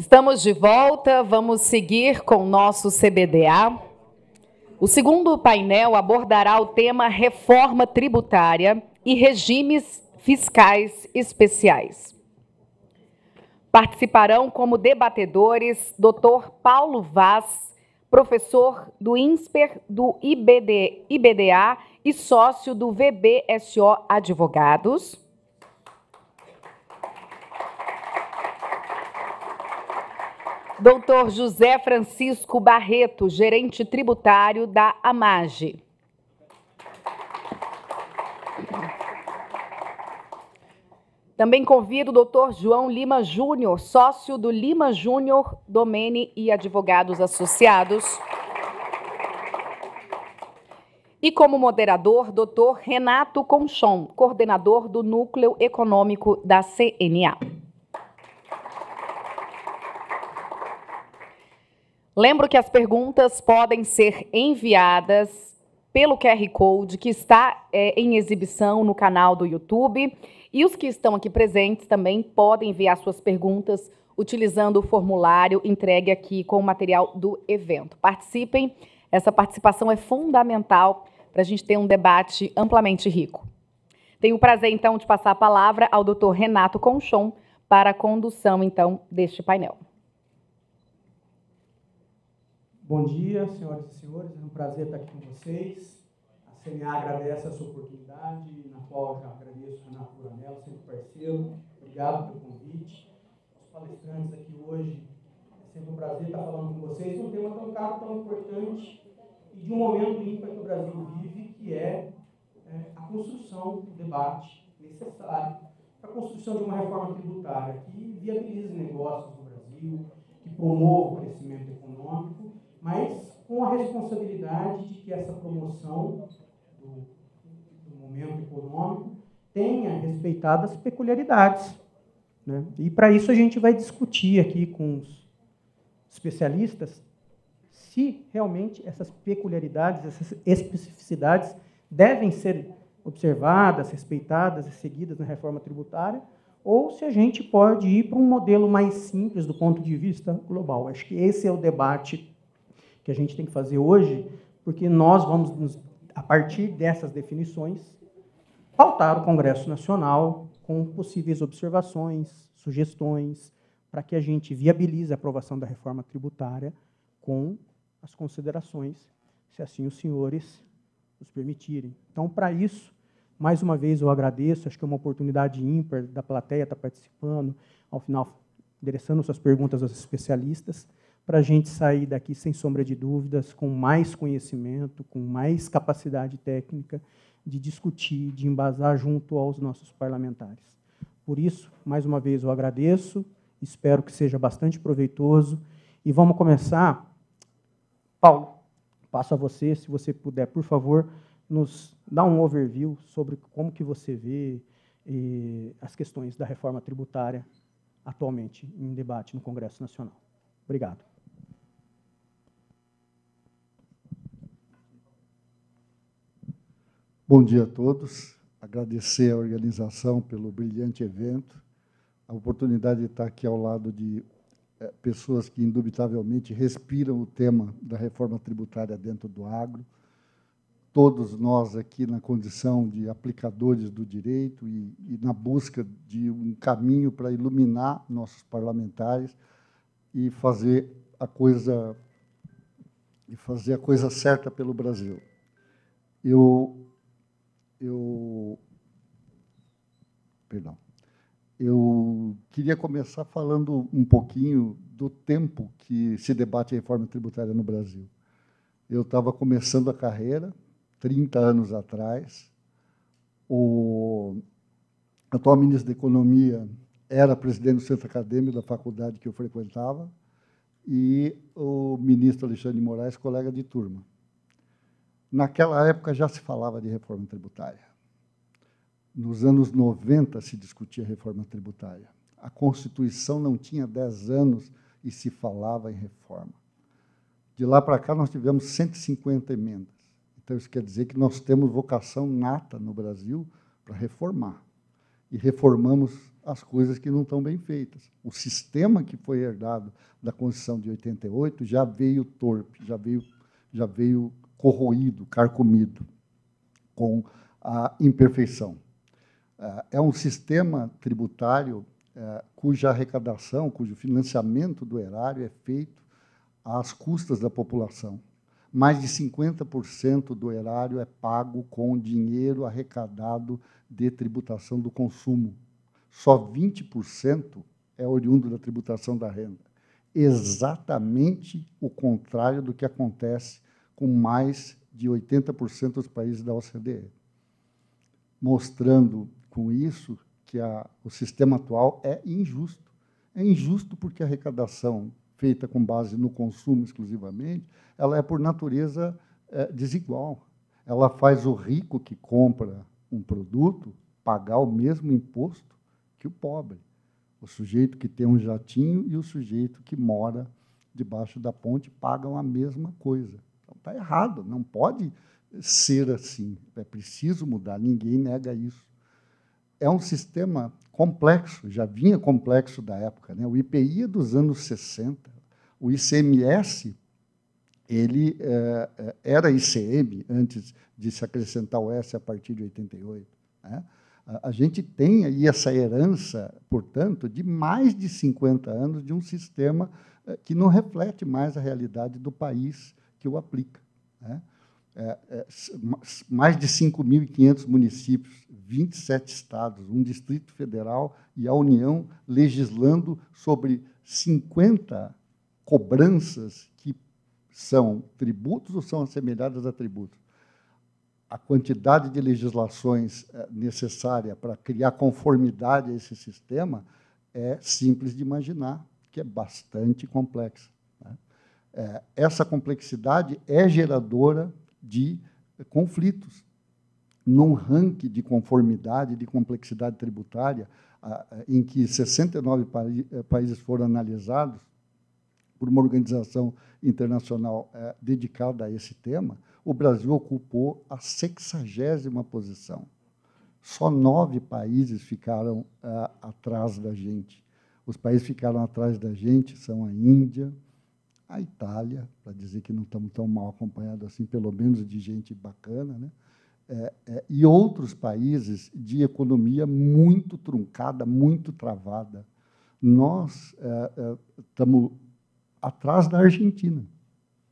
Estamos de volta, vamos seguir com o nosso CBDA. O segundo painel abordará o tema Reforma Tributária e Regimes Fiscais Especiais. Participarão como debatedores Dr. Paulo Vaz, professor do INSPER do IBDA e sócio do VBSO Advogados. Dr. José Francisco Barreto, gerente tributário da AMAGE. Também convido o Dr. João Lima Júnior, sócio do Lima Júnior Domene e Advogados Associados. E como moderador, Dr. Renato Conchon, coordenador do Núcleo Econômico da CNA. Lembro que as perguntas podem ser enviadas pelo QR Code que está em exibição no canal do YouTube. E os que estão aqui presentes também podem enviar suas perguntas utilizando o formulário entregue aqui com o material do evento. Participem, essa participação é fundamental para a gente ter um debate amplamente rico. Tenho o prazer, então, de passar a palavra ao Dr. Renato Conchon para a condução, então, deste painel. Bom dia, senhoras e senhores, é um prazer estar aqui com vocês. A CNA agradece essa oportunidade, na qual eu já agradeço a Renato Coronel, sempre parceiro. Obrigado pelo convite. Os palestrantes aqui hoje, é sempre um prazer estar falando com vocês de um tema tão caro, tão importante e de um momento ímpar que o Brasil vive, que é a construção do debate necessário para a construção de uma reforma tributária que viabilize negócios no Brasil, que promova o crescimento econômico, mas com a responsabilidade de que essa promoção do momento econômico tenha respeitado as peculiaridades, né? E para isso a gente vai discutir aqui com os especialistas se realmente essas peculiaridades, essas especificidades devem ser observadas, respeitadas e seguidas na reforma tributária, ou se a gente pode ir para um modelo mais simples do ponto de vista global. Acho que esse é o debate que a gente tem que fazer hoje, porque nós vamos, a partir dessas definições, pautar o Congresso Nacional com possíveis observações, sugestões, para que a gente viabilize a aprovação da reforma tributária com as considerações, se assim os senhores nos permitirem. Então, para isso, mais uma vez eu agradeço, acho que é uma oportunidade ímpar da plateia estar participando, ao final, endereçando suas perguntas aos especialistas, para a gente sair daqui, sem sombra de dúvidas, com mais conhecimento, com mais capacidade técnica de discutir, de embasar junto aos nossos parlamentares. Por isso, mais uma vez, eu agradeço, espero que seja bastante proveitoso, e vamos começar. Paulo, passo a você, se você puder, por favor, nos dar um overview sobre como que você vê as questões da reforma tributária atualmente em debate no Congresso Nacional. Obrigado. Bom dia a todos. Agradecer à organização pelo brilhante evento, a oportunidade de estar aqui ao lado de pessoas que, indubitavelmente, respiram o tema da reforma tributária dentro do agro. Todos nós aqui na condição de aplicadores do direito e na busca de um caminho para iluminar nossos parlamentares e fazer a coisa certa pelo Brasil. Eu queria começar falando um pouquinho do tempo que se debate a reforma tributária no Brasil. Eu estava começando a carreira, 30 anos atrás. O atual ministro da Economia era presidente do centro acadêmico da faculdade que eu frequentava, e o ministro Alexandre de Moraes, colega de turma. Naquela época já se falava de reforma tributária. Nos anos 90 se discutia reforma tributária. A Constituição não tinha 10 anos e se falava em reforma. De lá para cá, nós tivemos 150 emendas. Então, isso quer dizer que nós temos vocação nata no Brasil para reformar. E reformamos as coisas que não estão bem feitas. O sistema que foi herdado da Constituição de 88 já veio torpe, já veio corroído, carcomido, com a imperfeição. É um sistema tributário cuja arrecadação, cujo financiamento do erário é feito às custas da população. Mais de 50% do erário é pago com dinheiro arrecadado de tributação do consumo. Só 20% é oriundo da tributação da renda. Exatamente o contrário do que acontece com mais de 80% dos países da OCDE. Mostrando com isso que o sistema atual é injusto. É injusto porque a arrecadação feita com base no consumo exclusivamente, ela é, por natureza, desigual. Ela faz o rico que compra um produto pagar o mesmo imposto que o pobre, o sujeito que tem um jatinho e o sujeito que mora debaixo da ponte pagam a mesma coisa. Então, está errado, não pode ser assim. É preciso mudar, ninguém nega isso. É um sistema complexo, já vinha complexo da época, né? O IPI é dos anos 60, o ICMS ele era ICM antes de se acrescentar o S a partir de 88. Né? A gente tem aí essa herança, portanto, de mais de 50 anos de um sistema que não reflete mais a realidade do país que o aplica. Né? Mais de 5.500 municípios, 27 estados, um Distrito Federal e a União legislando sobre 50 cobranças que são tributos ou são assemelhadas a tributos. A quantidade de legislações necessária para criar conformidade a esse sistema é simples de imaginar, que é bastante complexa. Né? Essa complexidade é geradora de conflitos. Num ranking de conformidade, de complexidade tributária, em que 69 países foram analisados por uma organização internacional dedicada a esse tema, o Brasil ocupou a 60ª posição. Só 9 países ficaram atrás da gente. Os países que ficaram atrás da gente são a Índia, a Itália, para dizer que não estamos tão mal acompanhados assim, pelo menos de gente bacana, né? E outros países de economia muito truncada, muito travada. Nós estamos atrás da Argentina.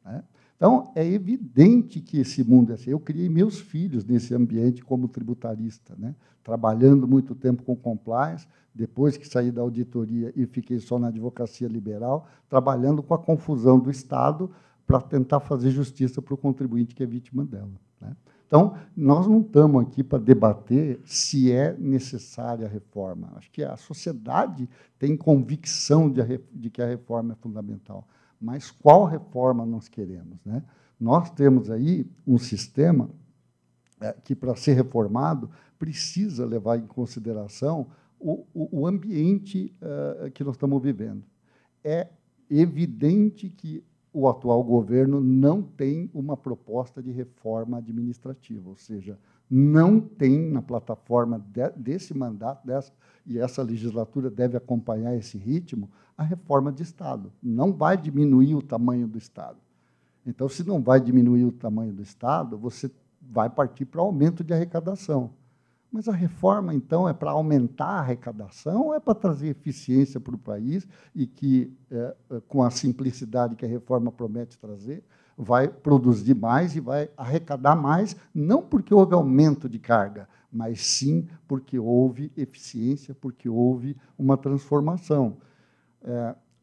Né? Então, é evidente que esse mundo é assim. Eu criei meus filhos nesse ambiente como tributarista, né? Trabalhando muito tempo com compliance, depois que saí da auditoria e fiquei só na advocacia liberal, trabalhando com a confusão do Estado para tentar fazer justiça para o contribuinte que é vítima dela. Né? Então, nós não estamos aqui para debater se é necessária a reforma. Acho que a sociedade tem convicção de que a reforma é fundamental. Mas qual reforma nós queremos? Né? Nós temos aí um sistema que, para ser reformado, precisa levar em consideração o ambiente que nós estamos vivendo. É evidente que o atual governo não tem uma proposta de reforma administrativa, ou seja, não tem na plataforma desse mandato, e essa legislatura deve acompanhar esse ritmo, a reforma de Estado. Não vai diminuir o tamanho do Estado. Então, se não vai diminuir o tamanho do Estado, você vai partir para aumento de arrecadação. Mas a reforma, então, é para aumentar a arrecadação ou é para trazer eficiência para o país e que, com a simplicidade que a reforma promete trazer, vai produzir mais e vai arrecadar mais, não porque houve aumento de carga, mas sim porque houve eficiência, porque houve uma transformação.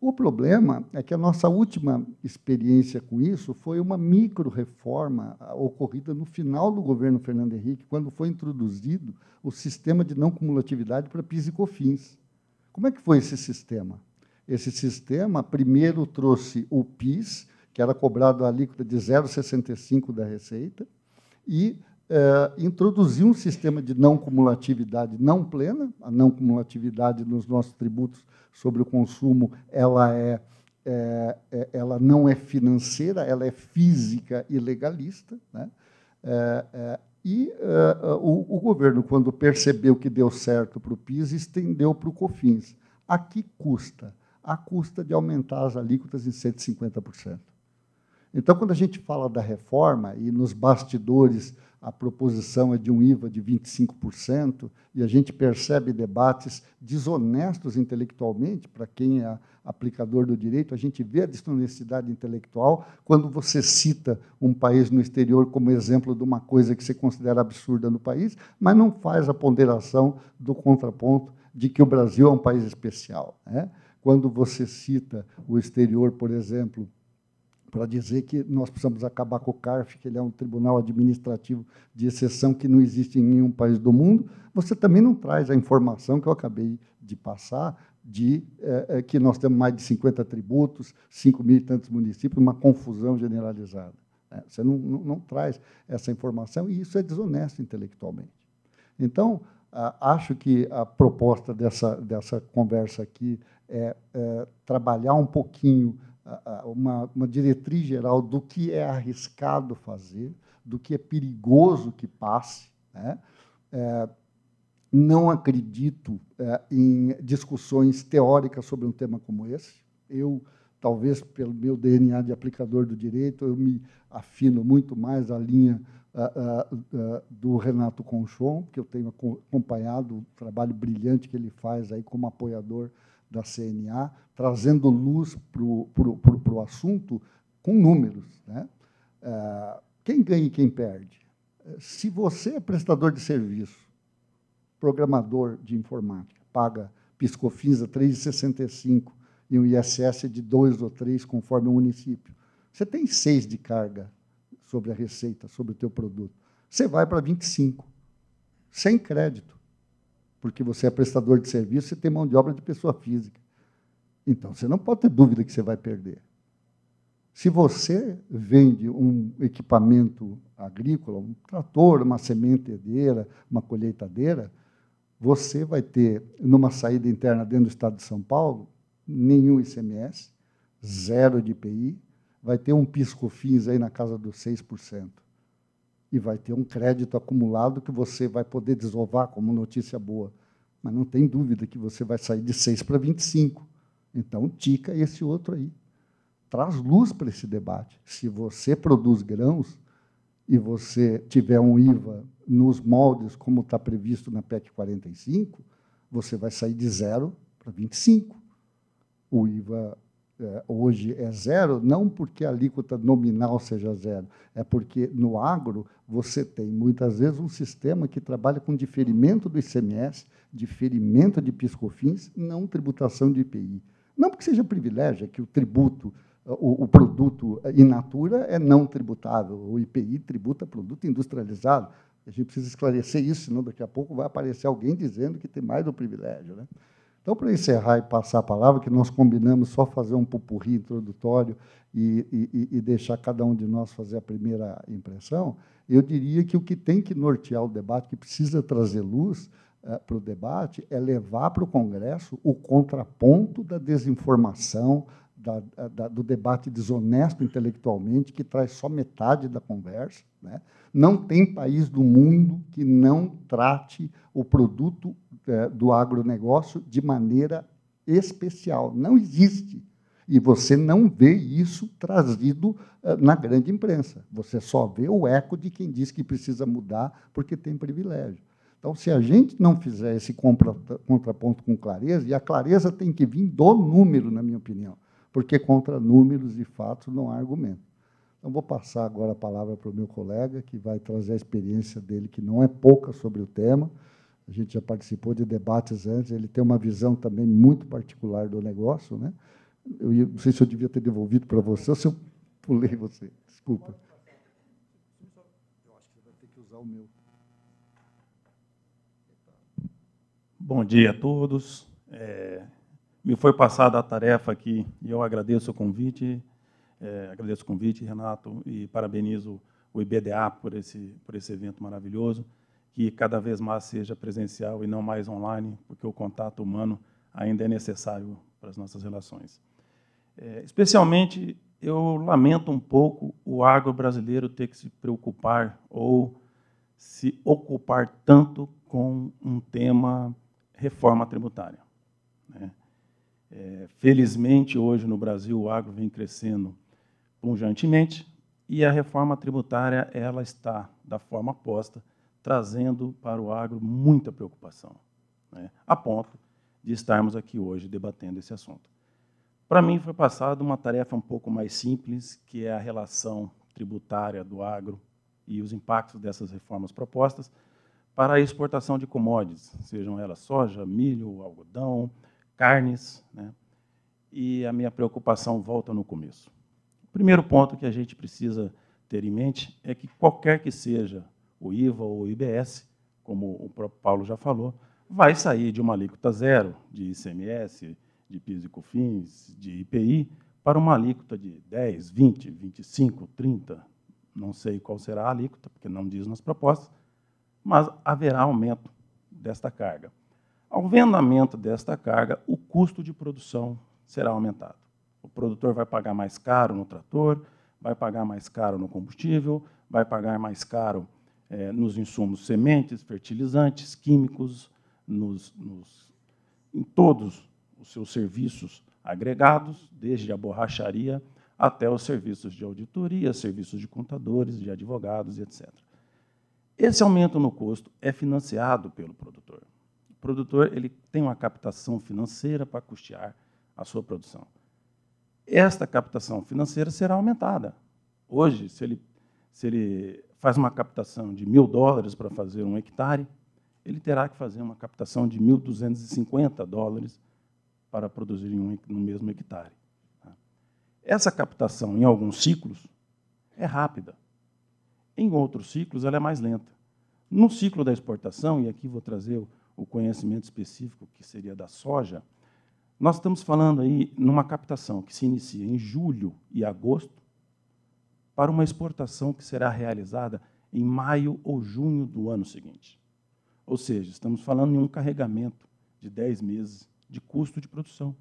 O problema é que a nossa última experiência com isso foi uma micro-reforma ocorrida no final do governo Fernando Henrique, quando foi introduzido o sistema de não cumulatividade para PIS e COFINS. Como é que foi esse sistema? Esse sistema, primeiro, trouxe o PIS, que era cobrado a alíquota de 0,65% da Receita, e introduziu um sistema de não cumulatividade não plena. A não cumulatividade nos nossos tributos sobre o consumo, ela não é financeira, ela é física e legalista. Né? E o governo, quando percebeu que deu certo para o PIS, estendeu para o COFINS. A que custa? A custa de aumentar as alíquotas em 150%. Então, quando a gente fala da reforma, e nos bastidores a proposição é de um IVA de 25%, e a gente percebe debates desonestos intelectualmente, para quem é aplicador do direito, a gente vê a desonestidade intelectual quando você cita um país no exterior como exemplo de uma coisa que você considera absurda no país, mas não faz a ponderação do contraponto de que o Brasil é um país especial, né? Quando você cita o exterior, por exemplo, para dizer que nós precisamos acabar com o CARF, que ele é um tribunal administrativo de exceção que não existe em nenhum país do mundo, você também não traz a informação que eu acabei de passar, de que nós temos mais de 50 tributos, 5.000 e tantos municípios, uma confusão generalizada. Você não traz essa informação, e isso é desonesto intelectualmente. Então, acho que a proposta dessa conversa aqui é trabalhar um pouquinho uma diretriz geral do que é arriscado fazer, do que é perigoso que passe, né? Não acredito em discussões teóricas sobre um tema como esse. Eu, talvez pelo meu DNA de aplicador do direito, eu me afino muito mais à linha do Renato Conchon, que eu tenho acompanhado o trabalho brilhante que ele faz aí como apoiador da CNA, trazendo luz para o assunto com números, né? Quem ganha e quem perde? Se você é prestador de serviço, programador de informática, paga PIS/COFINS a 3,65 e um ISS de 2 ou 3, conforme o município, você tem 6 de carga sobre a receita, sobre o teu produto. Você vai para 25, sem crédito, porque você é prestador de serviço e tem mão de obra de pessoa física. Então, você não pode ter dúvida que você vai perder. Se você vende um equipamento agrícola, um trator, uma sementeira, uma colheitadeira, você vai ter, numa saída interna dentro do Estado de São Paulo, nenhum ICMS, 0 de IPI, vai ter um PIS/COFINS aí na casa dos 6%. E vai ter um crédito acumulado que você vai poder desovar como notícia boa. Mas não tem dúvida que você vai sair de 6 para 25. Então, tica esse outro aí. Traz luz para esse debate. Se você produz grãos e você tiver um IVA nos moldes como está previsto na PEC 45, você vai sair de 0 para 25. O IVA hoje é 0, não porque a alíquota nominal seja 0, é porque no agro você tem, muitas vezes, um sistema que trabalha com diferimento do ICMS, diferimento de PIS/COFINS, não tributação de IPI. Não porque seja privilégio, é que o tributo, o produto in natura é não tributável, o IPI tributa produto industrializado. A gente precisa esclarecer isso, senão daqui a pouco vai aparecer alguém dizendo que tem mais do privilégio, né? Então, para encerrar e passar a palavra, que nós combinamos só fazer um pupurri introdutório e deixar cada um de nós fazer a primeira impressão, eu diria que o que tem que nortear o debate, que precisa trazer luz para o debate, é levar para o Congresso o contraponto da desinformação, do debate desonesto intelectualmente, que traz só metade da conversa, né? Não tem país do mundo que não trate o produto do agronegócio de maneira especial. Não existe. E você não vê isso trazido na grande imprensa. Você só vê o eco de quem diz que precisa mudar porque tem privilégio. Então, se a gente não fizer esse contraponto com clareza, e a clareza tem que vir do número, na minha opinião, porque contra números e fatos não há argumento. Então, vou passar agora a palavra para o meu colega, que vai trazer a experiência dele, que não é pouca sobre o tema. A gente já participou de debates antes, ele tem uma visão também muito particular do negócio, né? Eu não sei se eu devia ter devolvido para você ou se eu pulei você. Desculpa. Eu acho que você vai ter que usar o meu. Bom dia a todos. Me foi passada a tarefa aqui e eu agradeço o convite, Renato, e parabenizo o IBDA por esse evento maravilhoso, que cada vez mais seja presencial e não mais online, porque o contato humano ainda é necessário para as nossas relações. Especialmente, eu lamento um pouco o agro brasileiro ter que se preocupar ou se ocupar tanto com um tema reforma tributária, né? Felizmente, hoje no Brasil, o agro vem crescendo punjantemente e a reforma tributária ela está, da forma posta, trazendo para o agro muita preocupação, né? A ponto de estarmos aqui hoje debatendo esse assunto. Para mim, foi passada uma tarefa um pouco mais simples, que é a relação tributária do agro e os impactos dessas reformas propostas para a exportação de commodities, sejam elas soja, milho, algodão, carnes, né? E a minha preocupação volta no começo. O primeiro ponto que a gente precisa ter em mente é que qualquer que seja o IVA ou o IBS, como o próprio Paulo já falou, vai sair de uma alíquota zero de ICMS, de PIS e COFINS, de IPI, para uma alíquota de 10, 20, 25, 30, não sei qual será a alíquota, porque não diz nas propostas, mas haverá aumento desta carga. Ao aumento desta carga, o custo de produção será aumentado. O produtor vai pagar mais caro no trator, vai pagar mais caro no combustível, vai pagar mais caro nos insumos sementes, fertilizantes, químicos, em todos os seus serviços agregados, desde a borracharia até os serviços de auditoria, serviços de contadores, de advogados, etc. Esse aumento no custo é financiado pelo produtor. O produtor ele tem uma captação financeira para custear a sua produção. Esta captação financeira será aumentada. Hoje, se ele faz uma captação de $1.000 para fazer 1 hectare, ele terá que fazer uma captação de $1.250 para produzir no mesmo hectare. Essa captação, em alguns ciclos, é rápida. Em outros ciclos, ela é mais lenta. No ciclo da exportação, e aqui vou trazer o conhecimento específico, que seria da soja, nós estamos falando aí numa captação que se inicia em julho e agosto, para uma exportação que será realizada em maio ou junho do ano seguinte. Ou seja, estamos falando em um carregamento de 10 meses de custo de produção.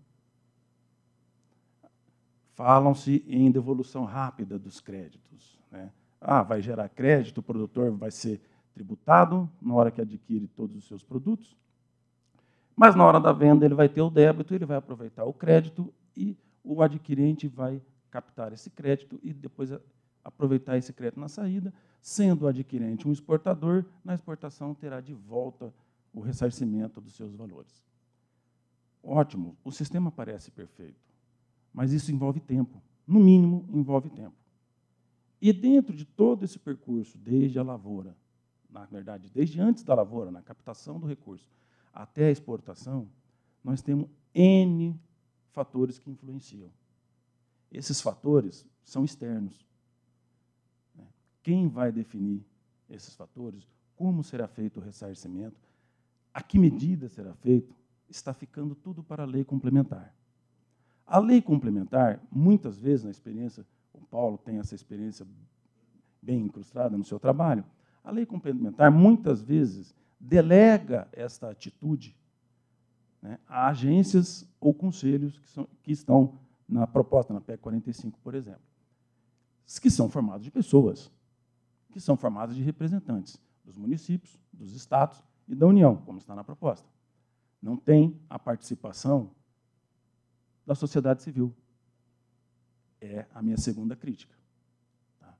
Falam-se em devolução rápida dos créditos, né? Vai gerar crédito, o produtor vai ser tributado na hora que adquire todos os seus produtos, mas na hora da venda ele vai ter o débito, ele vai aproveitar o crédito e o adquirente vai captar esse crédito e depois aproveitar esse crédito na saída. Sendo o adquirente um exportador, na exportação terá de volta o ressarcimento dos seus valores. Ótimo, o sistema parece perfeito, mas isso envolve tempo, no mínimo envolve tempo. E dentro de todo esse percurso, desde a lavoura, na verdade, desde antes da lavoura, na captação do recurso, até a exportação, nós temos N fatores que influenciam. Esses fatores são externos. Quem vai definir esses fatores? Como será feito o ressarcimento? A que medida será feito? Está ficando tudo para a lei complementar. A lei complementar, muitas vezes, na experiência, o Paulo tem essa experiência bem incrustada no seu trabalho, a lei complementar, muitas vezes, delega esta atitude, né, a agências ou conselhos que estão na proposta, na PEC 45, por exemplo, que são formados de pessoas, que são formadas de representantes dos municípios, dos estados e da União, como está na proposta. Não tem a participação da sociedade civil. É a minha segunda crítica. Tá?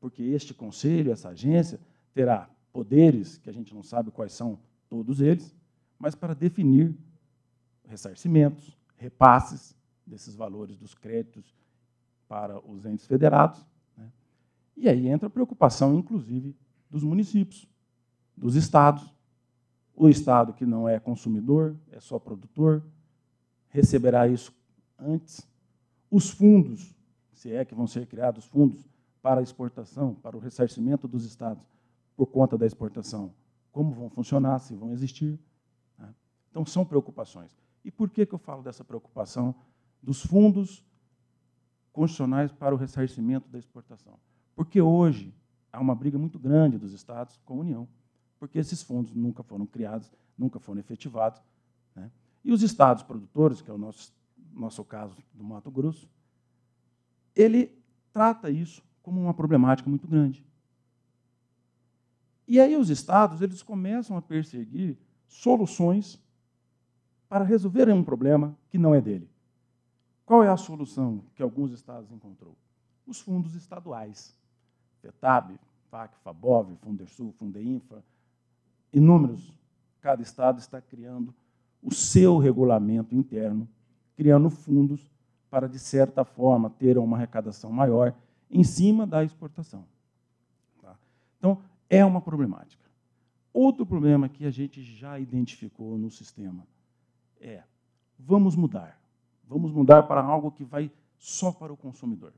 Porque este conselho, essa agência, terá poderes, que a gente não sabe quais são todos eles, mas para definir ressarcimentos, repasses desses valores dos créditos para os entes federados. Né? E aí entra a preocupação, inclusive, dos municípios, dos estados. O estado que não é consumidor, é só produtor, receberá isso antes. Os fundos, se é que vão ser criados fundos para a exportação, para o ressarcimento dos estados por conta da exportação, como vão funcionar, se vão existir. Né? Então, são preocupações. E por que eu falo dessa preocupação dos fundos constitucionais para o ressarcimento da exportação? Porque hoje há uma briga muito grande dos estados com a União, porque esses fundos nunca foram criados, nunca foram efetivados. Né? E os estados produtores, que é o nosso caso do Mato Grosso, ele trata isso como uma problemática muito grande. E aí os estados eles começam a perseguir soluções para resolver um problema que não é dele. Qual é a solução que alguns estados encontrou? Os fundos estaduais. FETAB, FAC, FABOV, Fundersul, Fundeinfra, inúmeros. Cada estado está criando o seu regulamento interno, criando fundos para, de certa forma, ter uma arrecadação maior em cima da exportação. Tá? Então, é uma problemática. Outro problema que a gente já identificou no sistema é, vamos mudar para algo que vai só para o consumidor.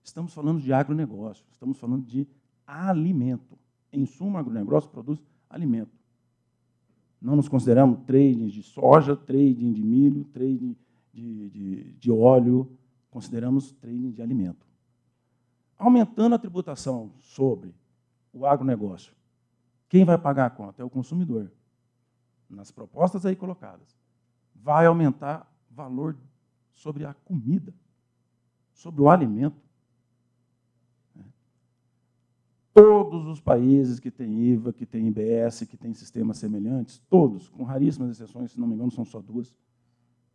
Estamos falando de agronegócio, estamos falando de alimento. Em suma, o agronegócio produz alimento. Não nos consideramos trading de soja, trading de milho, trading de óleo, consideramos trading de alimento. Aumentando a tributação sobre o agronegócio, quem vai pagar a conta? É o consumidor. Nas propostas aí colocadas. Vai aumentar valor sobre a comida, sobre o alimento. Todos os países que têm IVA, que têm IBS, que têm sistemas semelhantes, todos, com raríssimas exceções, se não me engano, são só 2,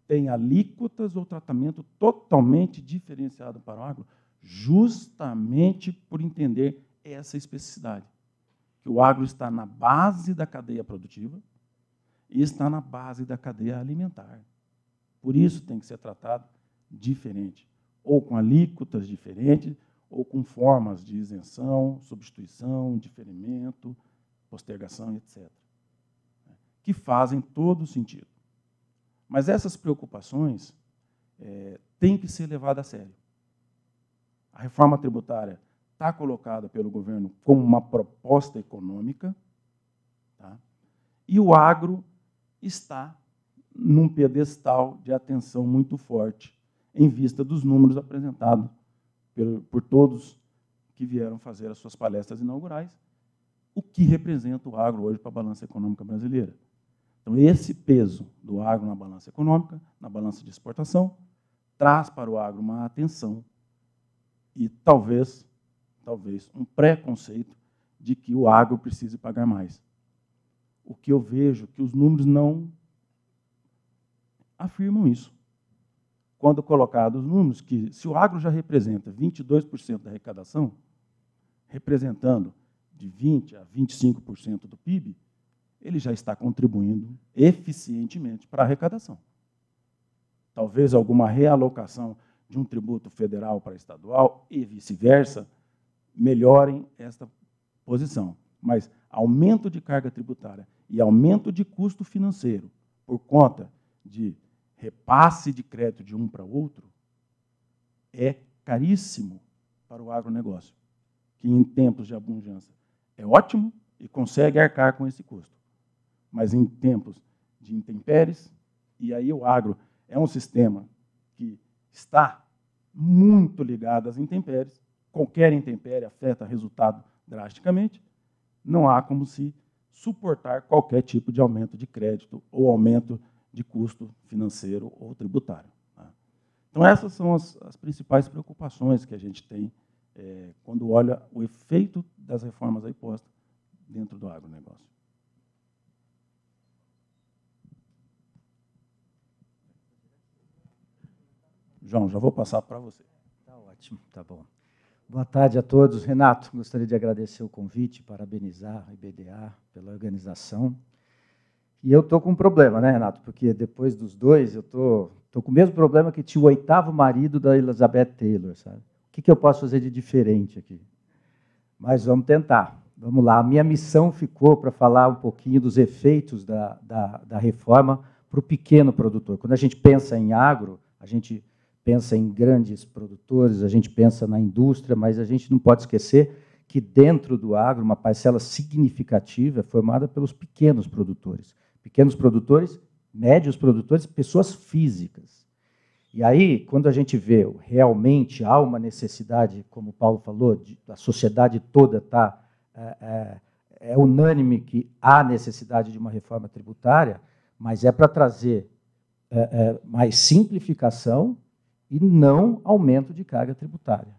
têm alíquotas ou tratamento totalmente diferenciado para o agro, justamente por entender essa especificidade. Que o agro está na base da cadeia produtiva e está na base da cadeia alimentar. Por isso tem que ser tratado diferente, ou com alíquotas diferentes, ou com formas de isenção, substituição, diferimento, postergação, etc., que fazem todo sentido. Mas essas preocupações têm que ser levadas a sério. A reforma tributária está colocada pelo governo como uma proposta econômica, tá? E o agro está num pedestal de atenção muito forte, em vista dos números apresentados por todos que vieram fazer as suas palestras inaugurais, o que representa o agro hoje para a balança econômica brasileira. Então, esse peso do agro na balança econômica, na balança de exportação, traz para o agro uma atenção e talvez um preconceito de que o agro precise pagar mais. O que eu vejo que os números não afirmam isso. Quando colocados os números, que se o agro já representa 22% da arrecadação, representando de 20% a 25% do PIB, ele já está contribuindo eficientemente para a arrecadação. Talvez alguma realocação de um tributo federal para estadual e vice-versa melhorem esta posição. Mas aumento de carga tributária e aumento de custo financeiro por conta de repasse de crédito de um para outro é caríssimo para o agronegócio, que em tempos de abundância é ótimo e consegue arcar com esse custo. Mas em tempos de intempéries, e aí o agro é um sistema que está muito ligado às intempéries, qualquer intempérie afeta o resultado drasticamente, não há como se suportar qualquer tipo de aumento de crédito ou aumento de custo financeiro ou tributário. Tá? Então, essas são as principais preocupações que a gente tem quando olha o efeito das reformas aí postas dentro do agronegócio. João, já vou passar para você. Tá ótimo, tá bom. Boa tarde a todos. Renato, gostaria de agradecer o convite, parabenizar a IBDA pela organização. E eu estou com um problema, né, Renato? Porque depois dos dois, eu estou com o mesmo problema que tinha o 8º marido da Elizabeth Taylor, sabe? O que eu posso fazer de diferente aqui? Mas vamos tentar. Vamos lá. A minha missão ficou para falar um pouquinho dos efeitos da reforma para o pequeno produtor. Quando a gente pensa em agro, a gente pensa em grandes produtores, a gente pensa na indústria, mas a gente não pode esquecer que dentro do agro, uma parcela significativa é formada pelos pequenos produtores. Pequenos produtores, médios produtores, pessoas físicas. E aí, quando a gente vê realmente há uma necessidade, como o Paulo falou, a sociedade toda está unânime que há necessidade de uma reforma tributária, mas é para trazer mais simplificação e não aumento de carga tributária.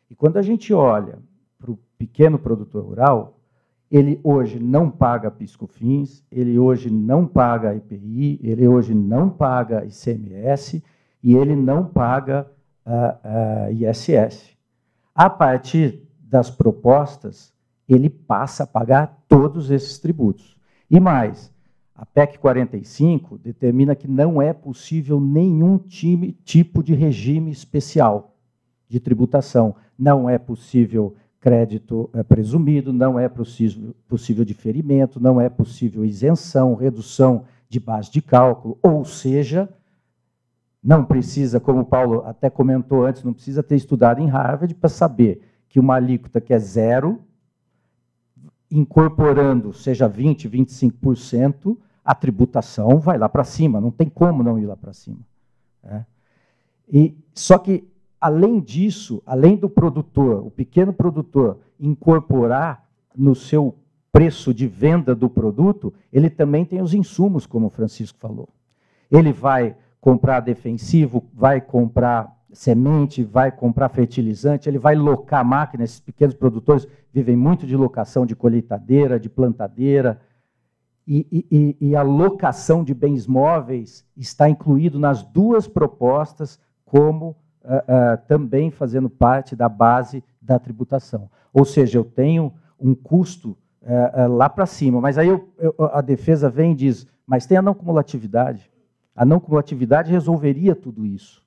E quando a gente olha para o pequeno produtor rural, ele hoje não paga PIS/COFINS, ele hoje não paga IPI, ele hoje não paga ICMS e ele não paga ISS. A partir das propostas, ele passa a pagar todos esses tributos. E mais, a PEC 45 determina que não é possível nenhum tipo de regime especial de tributação. Não é possível crédito presumido, não é possível diferimento, não é possível isenção, redução de base de cálculo, ou seja, não precisa, como o Paulo até comentou antes, não precisa ter estudado em Harvard para saber que uma alíquota que é zero, incorporando, seja 20%, 25%, a tributação vai lá para cima, não tem como não ir lá para cima. Né? Só que, além disso, além do produtor, o pequeno produtor, incorporar no seu preço de venda do produto, ele também tem os insumos, como o Francisco falou. Ele vai comprar defensivo, vai comprar semente, vai comprar fertilizante, ele vai locar máquina. Esses pequenos produtores vivem muito de locação de colheitadeira, de plantadeira, e a locação de bens móveis está incluído nas duas propostas como também fazendo parte da base da tributação. Ou seja, eu tenho um custo lá para cima, mas aí a defesa vem e diz, mas tem a não cumulatividade. A não cumulatividade resolveria tudo isso.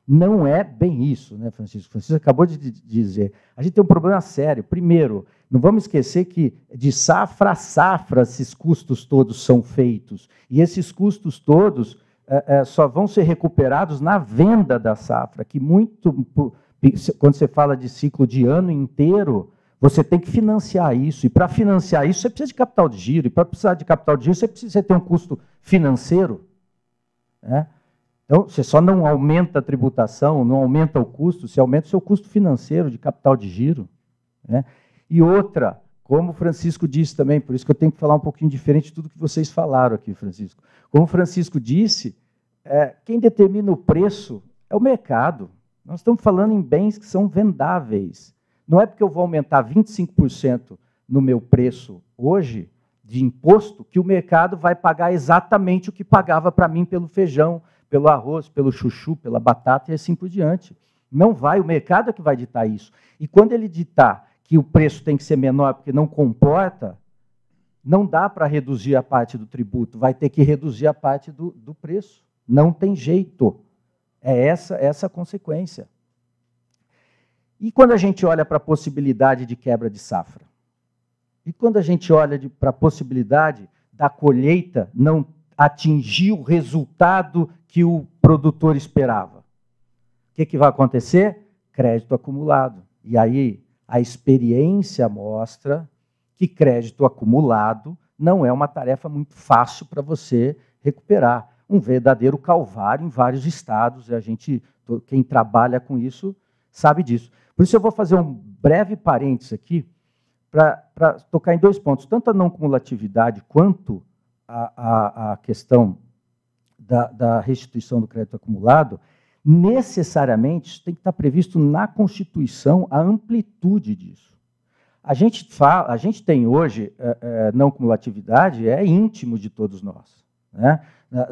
Não é bem isso, né, Francisco? Francisco acabou de dizer. A gente tem um problema sério. Primeiro, não vamos esquecer que de safra a safra esses custos todos são feitos. E esses custos todos só vão ser recuperados na venda da safra, que quando você fala de ciclo de ano inteiro, você tem que financiar isso. E para financiar isso, você precisa de capital de giro. E para precisar de capital de giro, você precisa ter um custo financeiro. Né? Então, você só não aumenta a tributação, não aumenta o custo, você aumenta o seu custo financeiro de capital de giro. Né? E outra, como o Francisco disse também, por isso que eu tenho que falar um pouquinho diferente de tudo que vocês falaram aqui, Francisco. Como o Francisco disse, quem determina o preço é o mercado. Nós estamos falando em bens que são vendáveis. Não é porque eu vou aumentar 25% no meu preço hoje, de imposto, que o mercado vai pagar exatamente o que pagava para mim pelo feijão, pelo arroz, pelo chuchu, pela batata e assim por diante. Não vai, o mercado é que vai ditar isso. E quando ele ditar que o preço tem que ser menor porque não comporta, não dá para reduzir a parte do tributo, vai ter que reduzir a parte do preço. Não tem jeito. É essa a consequência. E quando a gente olha para a possibilidade de quebra de safra? E quando a gente olha para a possibilidade da colheita não atingir o resultado que o produtor esperava? O que vai acontecer? Crédito acumulado. E aí a experiência mostra que crédito acumulado não é uma tarefa muito fácil para você recuperar. Um verdadeiro calvário em vários estados, e quem trabalha com isso sabe disso. Por isso eu vou fazer um breve parênteses aqui para tocar em dois pontos, tanto a não cumulatividade quanto a questão da restituição do crédito acumulado. Necessariamente tem que estar previsto na Constituição a amplitude disso. A gente tem hoje não cumulatividade, é íntimo de todos nós. Né?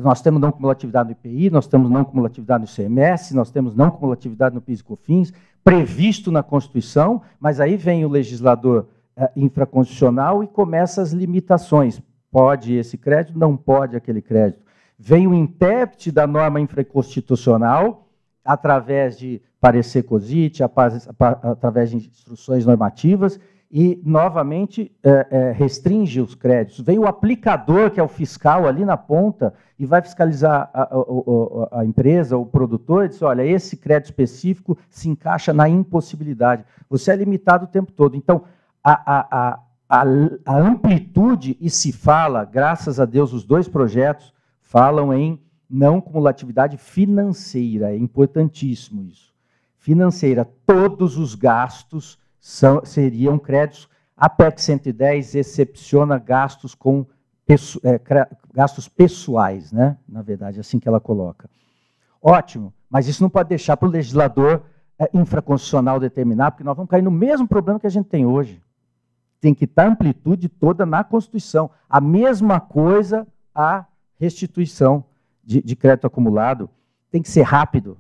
Nós temos não cumulatividade no IPI, nós temos não cumulatividade no ICMS, nós temos não cumulatividade no PIS/COFINS, previsto na Constituição, mas aí vem o legislador infraconstitucional e começa as limitações. Pode esse crédito, não pode aquele crédito. Vem o intérprete da norma infraconstitucional, através de parecer COSIT, através de instruções normativas, e, novamente, restringe os créditos. Vem o aplicador, que é o fiscal, ali na ponta, e vai fiscalizar a empresa, o produtor, e diz, olha, esse crédito específico se encaixa na impossibilidade. Você é limitado o tempo todo. Então, a amplitude, e se fala, graças a Deus, os dois projetos falam em não cumulatividade financeira, é importantíssimo isso. Financeira, todos os gastos seriam créditos. A PEC 110 excepciona gastos gastos pessoais, né? Na verdade, assim que ela coloca. Ótimo, mas isso não pode deixar para o legislador infraconstitucional determinar, porque nós vamos cair no mesmo problema que a gente tem hoje. tem que estar a amplitude toda na Constituição. A mesma coisa a restituição de crédito acumulado. Tem que ser rápido,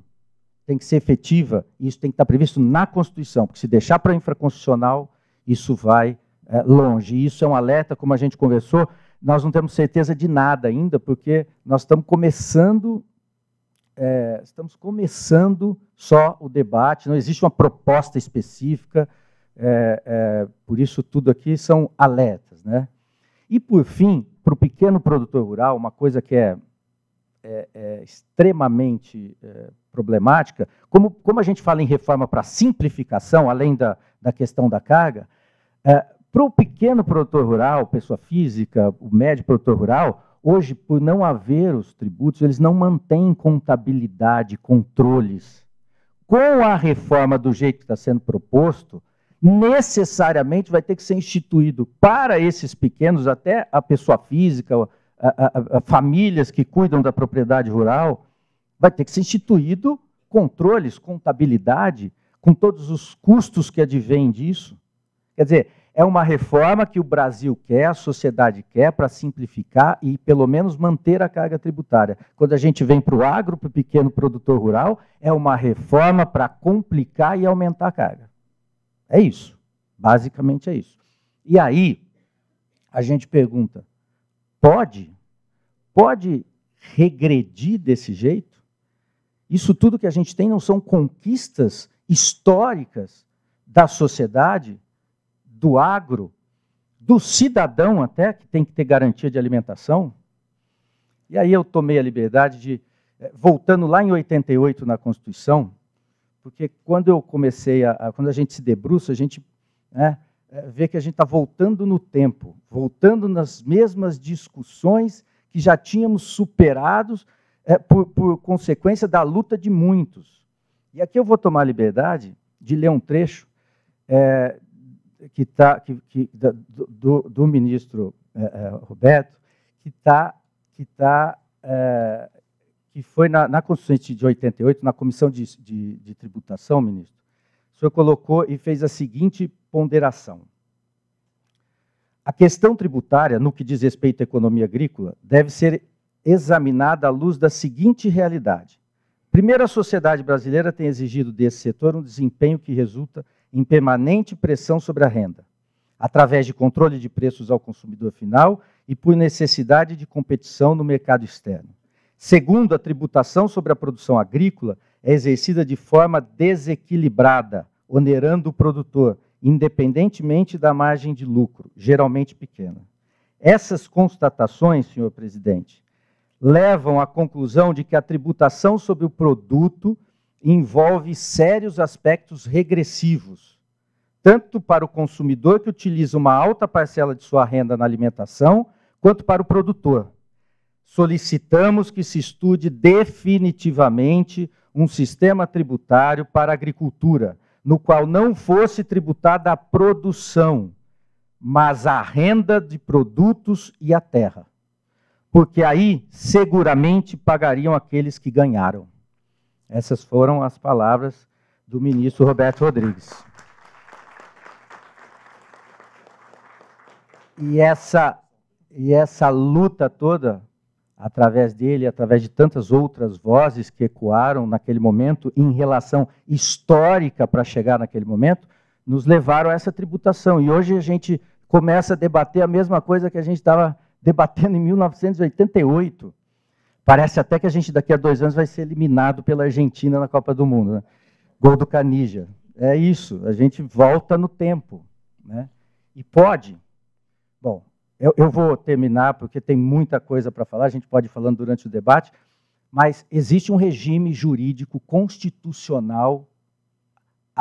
tem que ser efetiva, e isso tem que estar previsto na Constituição, porque se deixar para infraconstitucional, isso vai longe. E isso é um alerta, como a gente conversou, nós não temos certeza de nada ainda, porque nós estamos começando só o debate, não existe uma proposta específica, por isso tudo aqui são alertas, né? E, por fim, para o pequeno produtor rural, uma coisa que é extremamente problemática, como a gente fala em reforma para simplificação, além da questão da carga, para o pequeno produtor rural, pessoa física, o médio produtor rural, hoje, por não haver os tributos, eles não mantêm contabilidade, controles. Com a reforma do jeito que está sendo proposto, necessariamente vai ter que ser instituído para esses pequenos, até a pessoa física, famílias que cuidam da propriedade rural, vai ter que ser instituído controles, contabilidade, com todos os custos que advêm disso. Quer dizer, é uma reforma que o Brasil quer, a sociedade quer, para simplificar e, pelo menos, manter a carga tributária. Quando a gente vem para o agro, para o pequeno produtor rural, é uma reforma para complicar e aumentar a carga. É isso. Basicamente é isso. E aí, a gente pergunta, pode regredir desse jeito? Isso tudo que a gente tem não são conquistas históricas da sociedade, do agro, do cidadão até, que tem que ter garantia de alimentação? E aí eu tomei a liberdade de, voltando lá em 88 na Constituição, porque quando eu comecei, quando a gente se debruça, a gente vê que a gente está voltando no tempo, voltando nas mesmas discussões que já tínhamos superados por consequência da luta de muitos. E aqui eu vou tomar a liberdade de ler um trecho do ministro Roberto, que foi na Constituição de 88, na Comissão de Tributação, ministro. O senhor colocou e fez a seguinte ponderação. A questão tributária, no que diz respeito à economia agrícola, deve ser examinada à luz da seguinte realidade. Primeiro, a sociedade brasileira tem exigido desse setor um desempenho que resulta em permanente pressão sobre a renda, através de controle de preços ao consumidor final e por necessidade de competição no mercado externo. Segundo, a tributação sobre a produção agrícola é exercida de forma desequilibrada, onerando o produtor, independentemente da margem de lucro, geralmente pequena. Essas constatações, senhor presidente, levam à conclusão de que a tributação sobre o produto envolve sérios aspectos regressivos, tanto para o consumidor que utiliza uma alta parcela de sua renda na alimentação, quanto para o produtor. Solicitamos que se estude definitivamente um sistema tributário para a agricultura, no qual não fosse tributada a produção, mas a renda de produtos e a terra. Porque aí, seguramente, pagariam aqueles que ganharam. Essas foram as palavras do ministro Roberto Rodrigues. E essa luta toda, através dele, através de tantas outras vozes que ecoaram naquele momento, em relação histórica para chegar naquele momento, nos levaram a essa tributação. E hoje a gente começa a debater a mesma coisa que a gente estava debatendo em 1988. Parece até que a gente daqui a 2 anos vai ser eliminado pela Argentina na Copa do Mundo, né? Gol do Canija. É isso, a gente volta no tempo, né? E pode. Bom, eu vou terminar porque tem muita coisa para falar, a gente pode ir falando durante o debate, mas existe um regime jurídico constitucional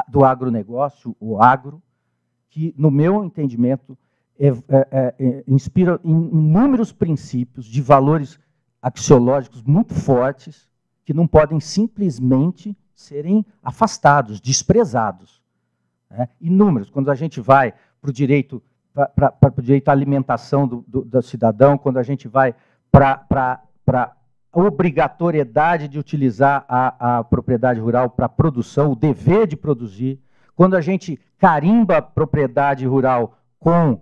do agronegócio, o agro, que, no meu entendimento, inspira em inúmeros princípios de valores axiológicos muito fortes que não podem simplesmente serem afastados, desprezados, né? Inúmeros. Quando a gente vai para o direito, para o direito à alimentação do cidadão, quando a gente vai para a obrigatoriedade de utilizar a propriedade rural para a produção, o dever de produzir, quando a gente carimba a propriedade rural com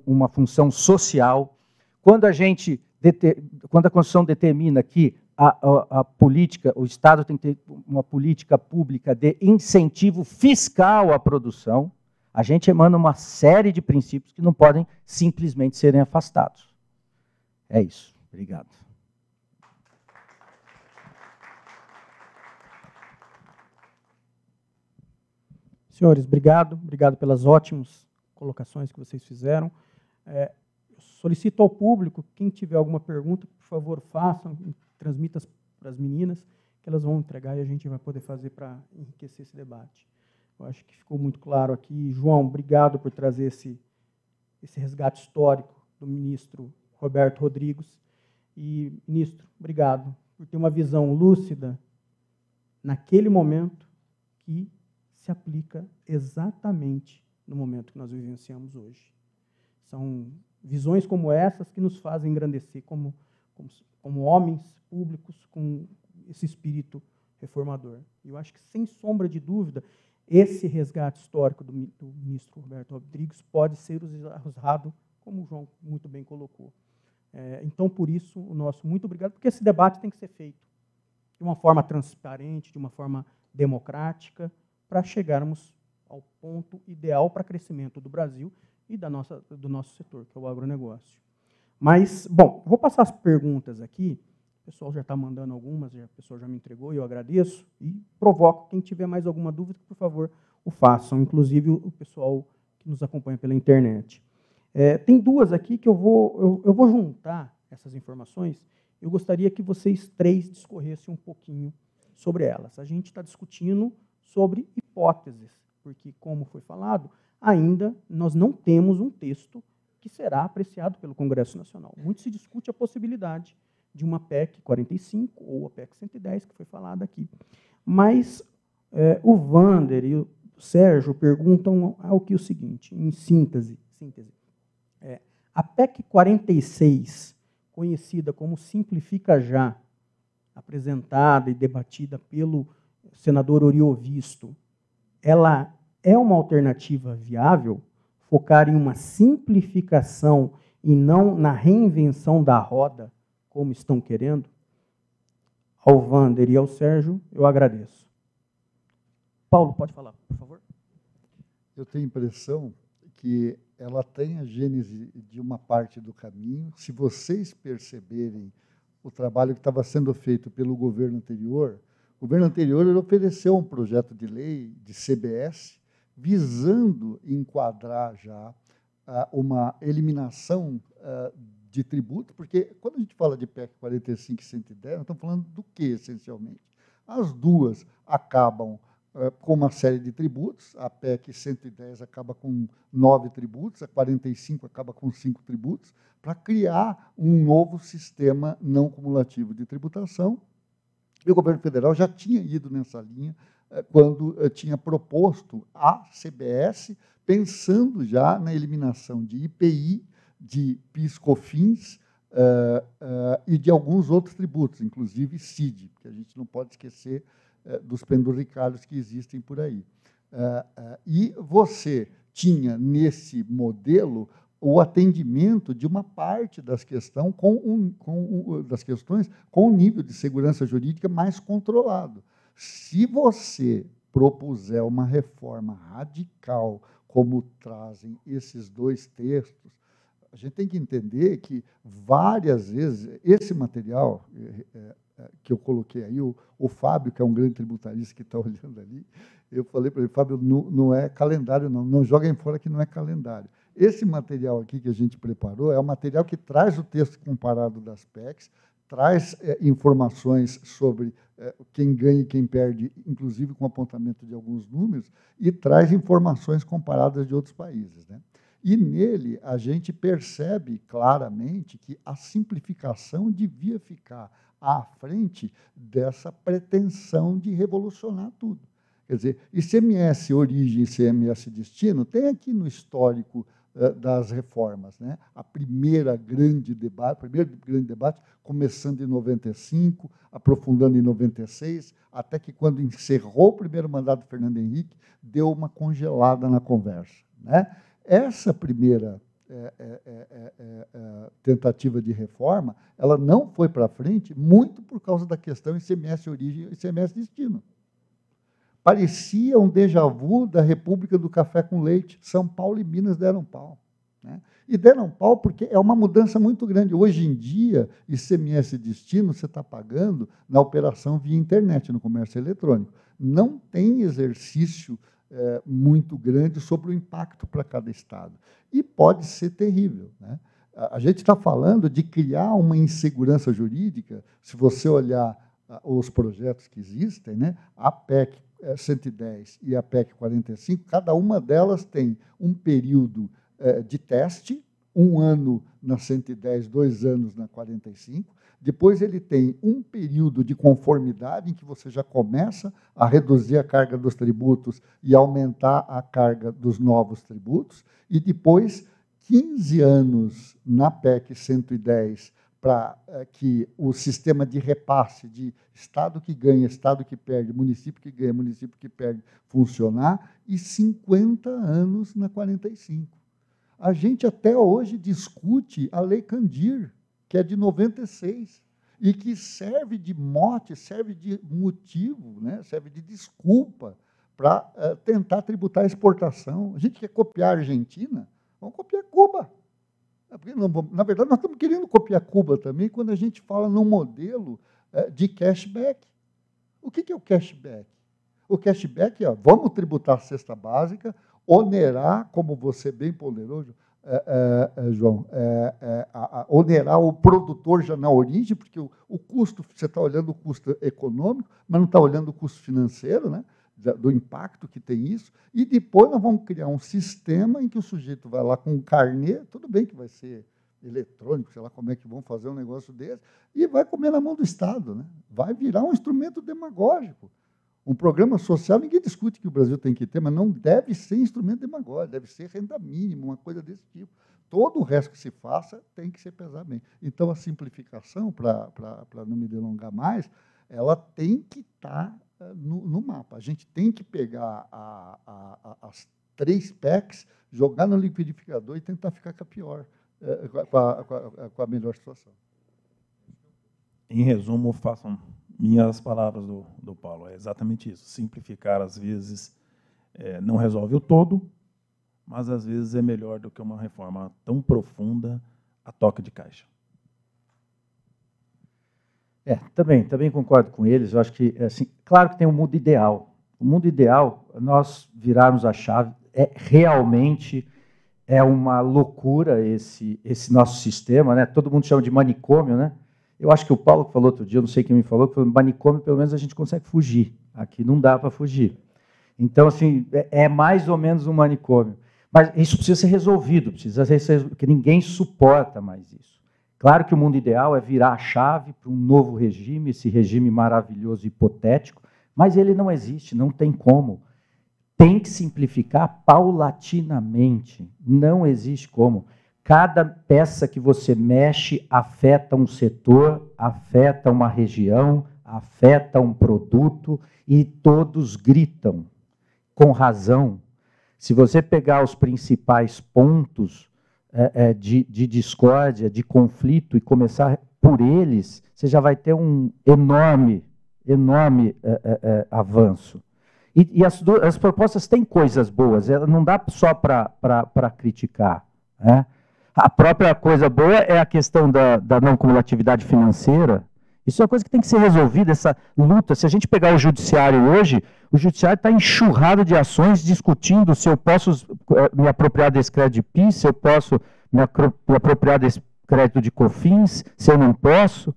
uma função social. Quando a Constituição determina que a política, o Estado tem que ter uma política pública de incentivo fiscal à produção, a gente emana uma série de princípios que não podem simplesmente serem afastados. É isso. Obrigado. Senhores, obrigado. Obrigado pelas ótimas colocações que vocês fizeram. Solicito ao público, quem tiver alguma pergunta, por favor, façam, transmita para as meninas, que elas vão entregar e a gente vai poder fazer para enriquecer esse debate. Eu acho que ficou muito claro aqui. João, obrigado por trazer esse resgate histórico do ministro Roberto Rodrigues. E, ministro, obrigado por ter uma visão lúcida naquele momento que se aplica exatamente no momento que nós vivenciamos hoje. São visões como essas que nos fazem engrandecer como homens públicos com esse espírito reformador. E eu acho que, sem sombra de dúvida, esse resgate histórico do ministro Roberto Rodrigues pode ser usado, como o João muito bem colocou. Então, por isso, o nosso muito obrigado, porque esse debate tem que ser feito de uma forma transparente, de uma forma democrática, para chegarmos ao ponto ideal para crescimento do Brasil e do nosso setor, que é o agronegócio. Mas, bom, vou passar as perguntas aqui. O pessoal já está mandando algumas, o pessoal já me entregou, e eu agradeço. E provoco quem tiver mais alguma dúvida, que, por favor, o façam, inclusive o pessoal que nos acompanha pela internet. Tem duas aqui que eu vou juntar essas informações. Eu gostaria que vocês três discorressem um pouquinho sobre elas. A gente está discutindo sobre hipóteses, porque, como foi falado, ainda nós não temos um texto que será apreciado pelo Congresso Nacional. Muito se discute a possibilidade de uma PEC 45 ou a PEC 110, que foi falada aqui. Mas o Wander e o Sérgio perguntam o seguinte, em síntese. A PEC 46, conhecida como Simplifica Já, apresentada e debatida pelo senador Oriovisto, ela é uma alternativa viável? Focar em uma simplificação e não na reinvenção da roda, como estão querendo? Ao Wander e ao Sérgio, eu agradeço. Paulo, pode falar, por favor. Eu tenho a impressão que ela tem a gênese de uma parte do caminho. Se vocês perceberem o trabalho que estava sendo feito pelo governo anterior, o governo anterior ele ofereceu um projeto de lei de CBS visando enquadrar já uma eliminação de tributo, porque quando a gente fala de PEC 45 e 110, nós estamos falando do que, essencialmente? As duas acabam com uma série de tributos, a PEC 110 acaba com 9 tributos, a 45 acaba com 5 tributos, para criar um novo sistema não cumulativo de tributação. E o governo federal já tinha ido nessa linha quando tinha proposto a CBS, pensando já na eliminação de IPI, de PIS/COFINS e de alguns outros tributos, inclusive CID, porque a gente não pode esquecer dos penduricalhos que existem por aí. E você tinha, nesse modelo, o atendimento de uma parte das questões com um nível de segurança jurídica mais controlado. Se você propuser uma reforma radical, como trazem esses dois textos, a gente tem que entender que, várias vezes, esse material que eu coloquei aí, o Fábio, que é um grande tributarista que está olhando ali, eu falei para ele, Fábio, não é calendário, não joguem fora que não é calendário. Esse material aqui que a gente preparou é um material que traz o texto comparado das PECs, traz informações sobre quem ganha e quem perde, inclusive com apontamento de alguns números, e traz informações comparadas de outros países, né? E nele a gente percebe claramente que a simplificação devia ficar à frente dessa pretensão de revolucionar tudo. Quer dizer, ICMS origem e ICMS destino tem aqui no histórico das reformas, né? O primeiro grande debate, começando em 95, aprofundando em 96, até que, quando encerrou o primeiro mandato do Fernando Henrique, deu uma congelada na conversa, né? Essa primeira tentativa de reforma, ela não foi para frente muito por causa da questão ICMS origem e ICMS destino. Parecia um déjà vu da República do Café com Leite. São Paulo e Minas deram pau. Né? E deram pau porque é uma mudança muito grande. Hoje em dia, ICMS destino você está pagando na operação via internet, no comércio eletrônico. Não tem exercício muito grande sobre o impacto para cada estado. E pode ser terrível. Né? A gente está falando de criar uma insegurança jurídica. Se você olhar os projetos que existem, né? A PEC 110 e a PEC 45, cada uma delas tem um período de teste, 1 ano na 110, 2 anos na 45. Depois ele tem um período de conformidade em que você já começa a reduzir a carga dos tributos e aumentar a carga dos novos tributos. E depois 15 anos na PEC 110 para que o sistema de repasse de Estado que ganha, Estado que perde, município que ganha, município que perde, funcionar, e 50 anos na 45. A gente até hoje discute a Lei Candir, que é de 96, e que serve de mote, serve de motivo, né? Serve de desculpa para tentar tributar a exportação. A gente quer copiar a Argentina, vamos copiar Cuba. Porque, na verdade, nós estamos querendo copiar Cuba também quando a gente fala num modelo de cashback. O que é o cashback? O cashback é, vamos tributar a cesta básica, onerar, como você bem ponderou, João, onerar o produtor já na origem, porque o custo, você está olhando o custo econômico, mas não está olhando o custo financeiro, né? Do impacto que tem isso, e depois nós vamos criar um sistema em que o sujeito vai lá com um carnê, tudo bem que vai ser eletrônico, sei lá como é que vão fazer um negócio desse, e vai comer na mão do Estado. Né? Vai virar um instrumento demagógico. Um programa social, ninguém discute que o Brasil tem que ter, mas não deve ser instrumento demagógico, deve ser renda mínima, uma coisa desse tipo. Todo o resto que se faça tem que ser pesado bem. Então, a simplificação, para não me delongar mais, ela tem que estar no mapa. A gente tem que pegar as 3 PECs, jogar no liquidificador e tentar ficar com a pior, com a melhor situação. Em resumo, façam minhas palavras do Paulo. É exatamente isso. Simplificar, às vezes, não resolve o todo, mas, às vezes, é melhor do que uma reforma tão profunda a toque de caixa. Também concordo com eles. Eu acho que, assim, claro que tem um mundo ideal. O mundo ideal, nós virarmos a chave, realmente é uma loucura esse nosso sistema, né? Todo mundo chama de manicômio, né? Eu acho que o Paulo falou outro dia, eu não sei quem me falou, que manicômio, pelo menos, a gente consegue fugir. Aqui não dá para fugir. Então, assim, é mais ou menos um manicômio. Mas isso precisa ser resolvido, porque ninguém suporta mais isso. Claro que o mundo ideal é virar a chave para um novo regime, esse regime maravilhoso, hipotético, mas ele não existe, não tem como. Tem que simplificar paulatinamente, não existe como. Cada peça que você mexe afeta um setor, afeta uma região, afeta um produto, e todos gritam, com razão. Se você pegar os principais pontos de discórdia, de conflito, e começar por eles, você já vai ter um enorme avanço. E as propostas têm coisas boas, não dá só para criticar. Né? A própria coisa boa é a questão da não cumulatividade financeira. Isso é uma coisa que tem que ser resolvida, essa luta. Se a gente pegar o judiciário hoje, o judiciário está enxurrado de ações discutindo se eu posso me apropriar desse crédito de PIS, se eu posso me apropriar desse crédito de COFINS, se eu não posso.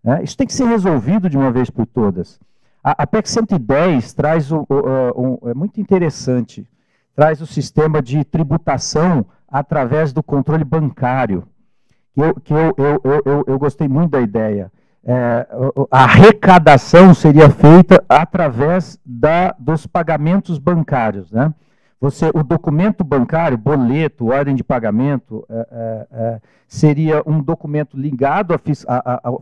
Né? Isso tem que ser resolvido de uma vez por todas. A PEC 110 traz, é muito interessante, traz o sistema de tributação através do controle bancário. Eu gostei muito da ideia. A arrecadação seria feita através dos pagamentos bancários. Né? O documento bancário, boleto, ordem de pagamento, seria um documento ligado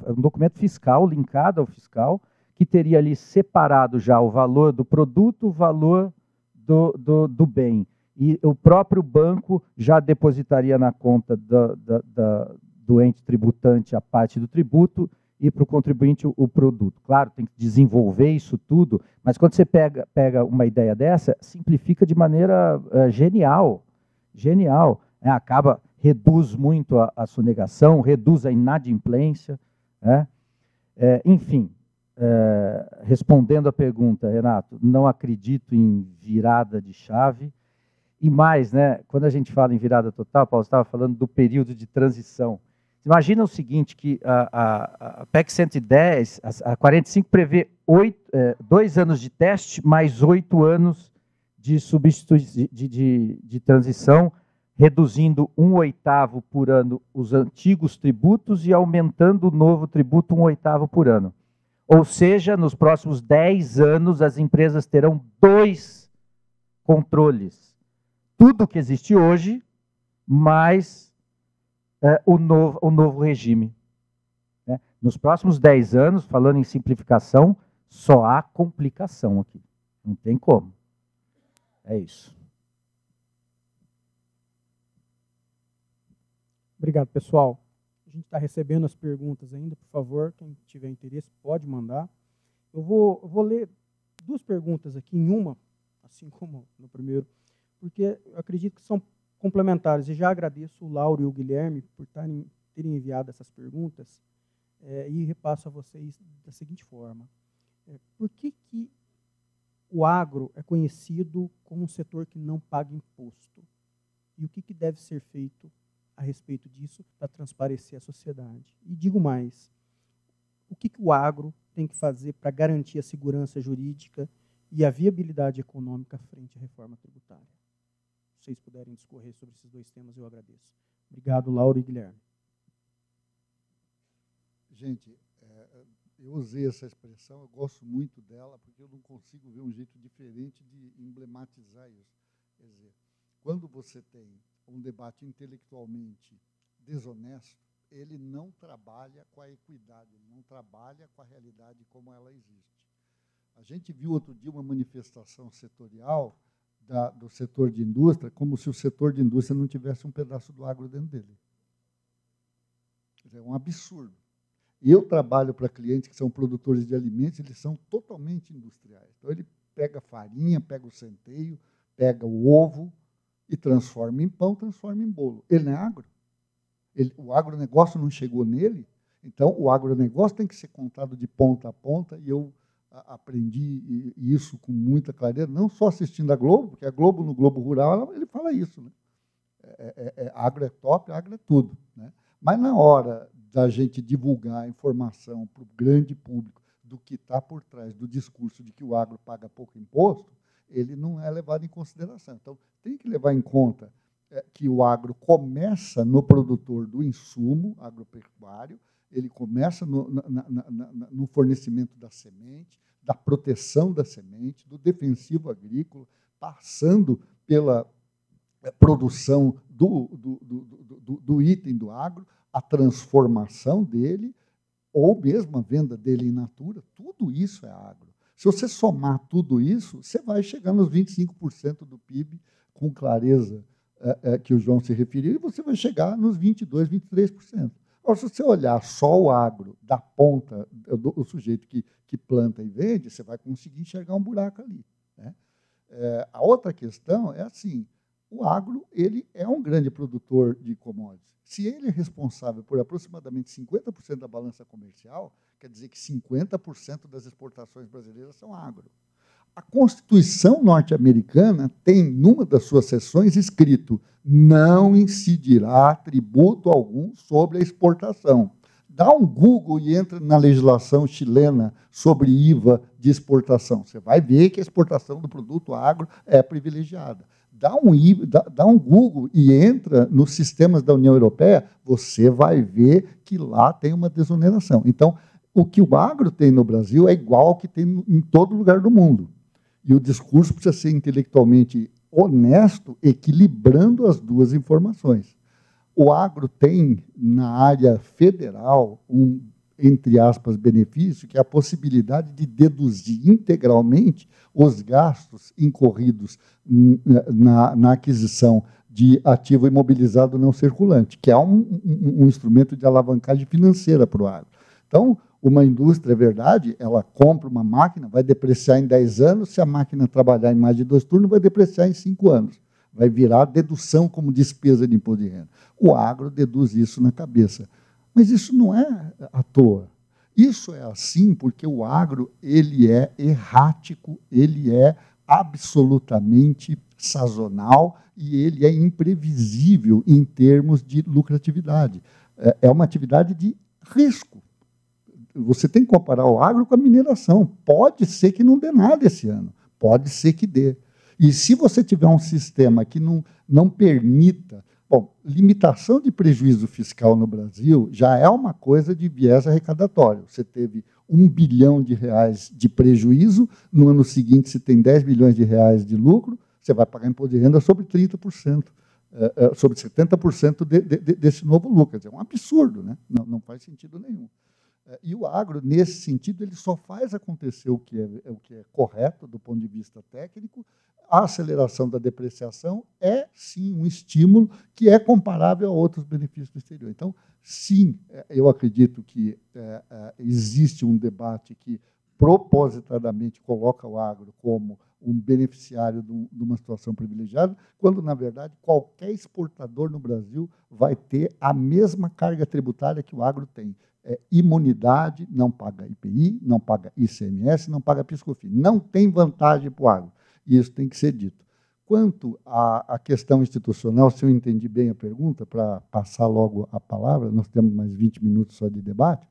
um documento fiscal, linkado ao fiscal, que teria ali separado já o valor do produto, o valor do bem. e o próprio banco já depositaria na conta do ente tributante a parte do tributo e para o contribuinte o produto. Claro, tem que desenvolver isso tudo, mas quando você pega uma ideia dessa, simplifica de maneira genial, reduz muito a sonegação, reduz a inadimplência, né? Enfim, respondendo à pergunta, Renato, não acredito em virada de chave. E mais, né, quando a gente fala em virada total, Paulo estava falando do período de transição. Imagina o seguinte, que a PEC 110, a 45 prevê 2 anos de teste mais 8 anos de transição, reduzindo 1/8 por ano os antigos tributos e aumentando o novo tributo 1/8 por ano. Ou seja, nos próximos 10 anos, as empresas terão 2 controles. Tudo que existe hoje, mais o novo regime. Né? Nos próximos 10 anos, falando em simplificação, só há complicação aqui. Não tem como. É isso. Obrigado, pessoal. A gente está recebendo as perguntas ainda, por favor, quem tiver interesse pode mandar. Eu vou ler 2 perguntas aqui em uma, assim como no primeiro, porque eu acredito que são complementares. E já agradeço o Lauro e o Guilherme por terem enviado essas perguntas e repasso a vocês da seguinte forma. Por que o agro é conhecido como um setor que não paga imposto? E o que deve ser feito a respeito disso para transparecer a sociedade? E digo mais, o que o agro tem que fazer para garantir a segurança jurídica e a viabilidade econômica frente à reforma tributária? Se vocês puderem discorrer sobre esses 2 temas, eu agradeço. Obrigado, Lauro e Guilherme. Gente, eu usei essa expressão, eu gosto muito dela, porque eu não consigo ver um jeito diferente de emblematizar isso. Quer dizer, quando você tem um debate intelectualmente desonesto, ele não trabalha com a equidade, ele não trabalha com a realidade como ela existe. A gente viu outro dia uma manifestação setorial do setor de indústria, como se o setor de indústria não tivesse um pedaço do agro dentro dele. É um absurdo. Eu trabalho para clientes que são produtores de alimentos, eles são totalmente industriais. Então, ele pega farinha, pega o centeio, pega o ovo e transforma em pão, transforma em bolo. Ele não é agro. O agronegócio não chegou nele, então o agronegócio tem que ser contado de ponta a ponta, e eu aprendi isso com muita clareza, não só assistindo a Globo, porque a Globo, no Globo Rural, ele fala isso. Né? Agro é top, agro é tudo. Né? Mas na hora da gente divulgar a informação para o grande público do que está por trás do discurso de que o agro paga pouco imposto, ele não é levado em consideração. Então, tem que levar em conta que o agro começa no produtor do insumo agropecuário, ele começa no fornecimento da semente, da proteção da semente, do defensivo agrícola, passando pela produção do item do agro, a transformação dele, ou mesmo a venda dele in natura, tudo isso é agro. Se você somar tudo isso, você vai chegar nos 25% do PIB, com clareza que o João se referiu, e você vai chegar nos 22%, 23%. Agora, se você olhar só o agro da ponta, do sujeito que planta e vende, você vai conseguir enxergar um buraco ali. Né? A outra questão é assim, o agro ele é um grande produtor de commodities. Se ele é responsável por aproximadamente 50% da balança comercial, quer dizer que 50% das exportações brasileiras são agro. A Constituição norte-americana tem, numa das suas seções, escrito: não incidirá tributo algum sobre a exportação. Dá um Google e entra na legislação chilena sobre IVA de exportação. Você vai ver que a exportação do produto agro é privilegiada. Dá um Google e entra nos sistemas da União Europeia, você vai ver que lá tem uma desoneração. Então, o que o agro tem no Brasil é igual ao que tem em todo lugar do mundo. E o discurso precisa ser intelectualmente honesto, equilibrando as duas informações. O agro tem, na área federal, entre aspas, benefício, que é a possibilidade de deduzir integralmente os gastos incorridos na aquisição de ativo imobilizado não circulante, que é um instrumento de alavancagem financeira para o agro. Então, uma indústria, é verdade, ela compra uma máquina, vai depreciar em 10 anos, se a máquina trabalhar em mais de 2 turnos, vai depreciar em 5 anos. Vai virar dedução como despesa de imposto de renda. O agro deduz isso na cabeça. Mas isso não é à toa. Isso é assim porque o agro ele é errático, ele é absolutamente sazonal e ele é imprevisível em termos de lucratividade. É uma atividade de risco. Você tem que comparar o agro com a mineração. Pode ser que não dê nada esse ano, pode ser que dê. E se você tiver um sistema que não permita... Bom, limitação de prejuízo fiscal no Brasil já é uma coisa de viés arrecadatório. Você teve R$1 bilhão de prejuízo, no ano seguinte você tem R$10 bilhões de lucro, você vai pagar imposto de renda sobre 30%, sobre 70% desse novo lucro. Quer dizer, é um absurdo, né? Não faz sentido nenhum. E o agro, nesse sentido, ele só faz acontecer o que é correto do ponto de vista técnico. A aceleração da depreciação é, sim, um estímulo que é comparável a outros benefícios do exterior. Então, sim, eu acredito que existe um debate que propositadamente coloca o agro como um beneficiário de uma situação privilegiada, quando, na verdade, qualquer exportador no Brasil vai ter a mesma carga tributária que o agro tem. Imunidade, não paga IPI, não paga ICMS, não paga PIS/COFINS. Não tem vantagem para o agro. E isso tem que ser dito. Quanto à questão institucional, se eu entendi bem a pergunta, para passar logo a palavra, nós temos mais 20 minutos só de debate,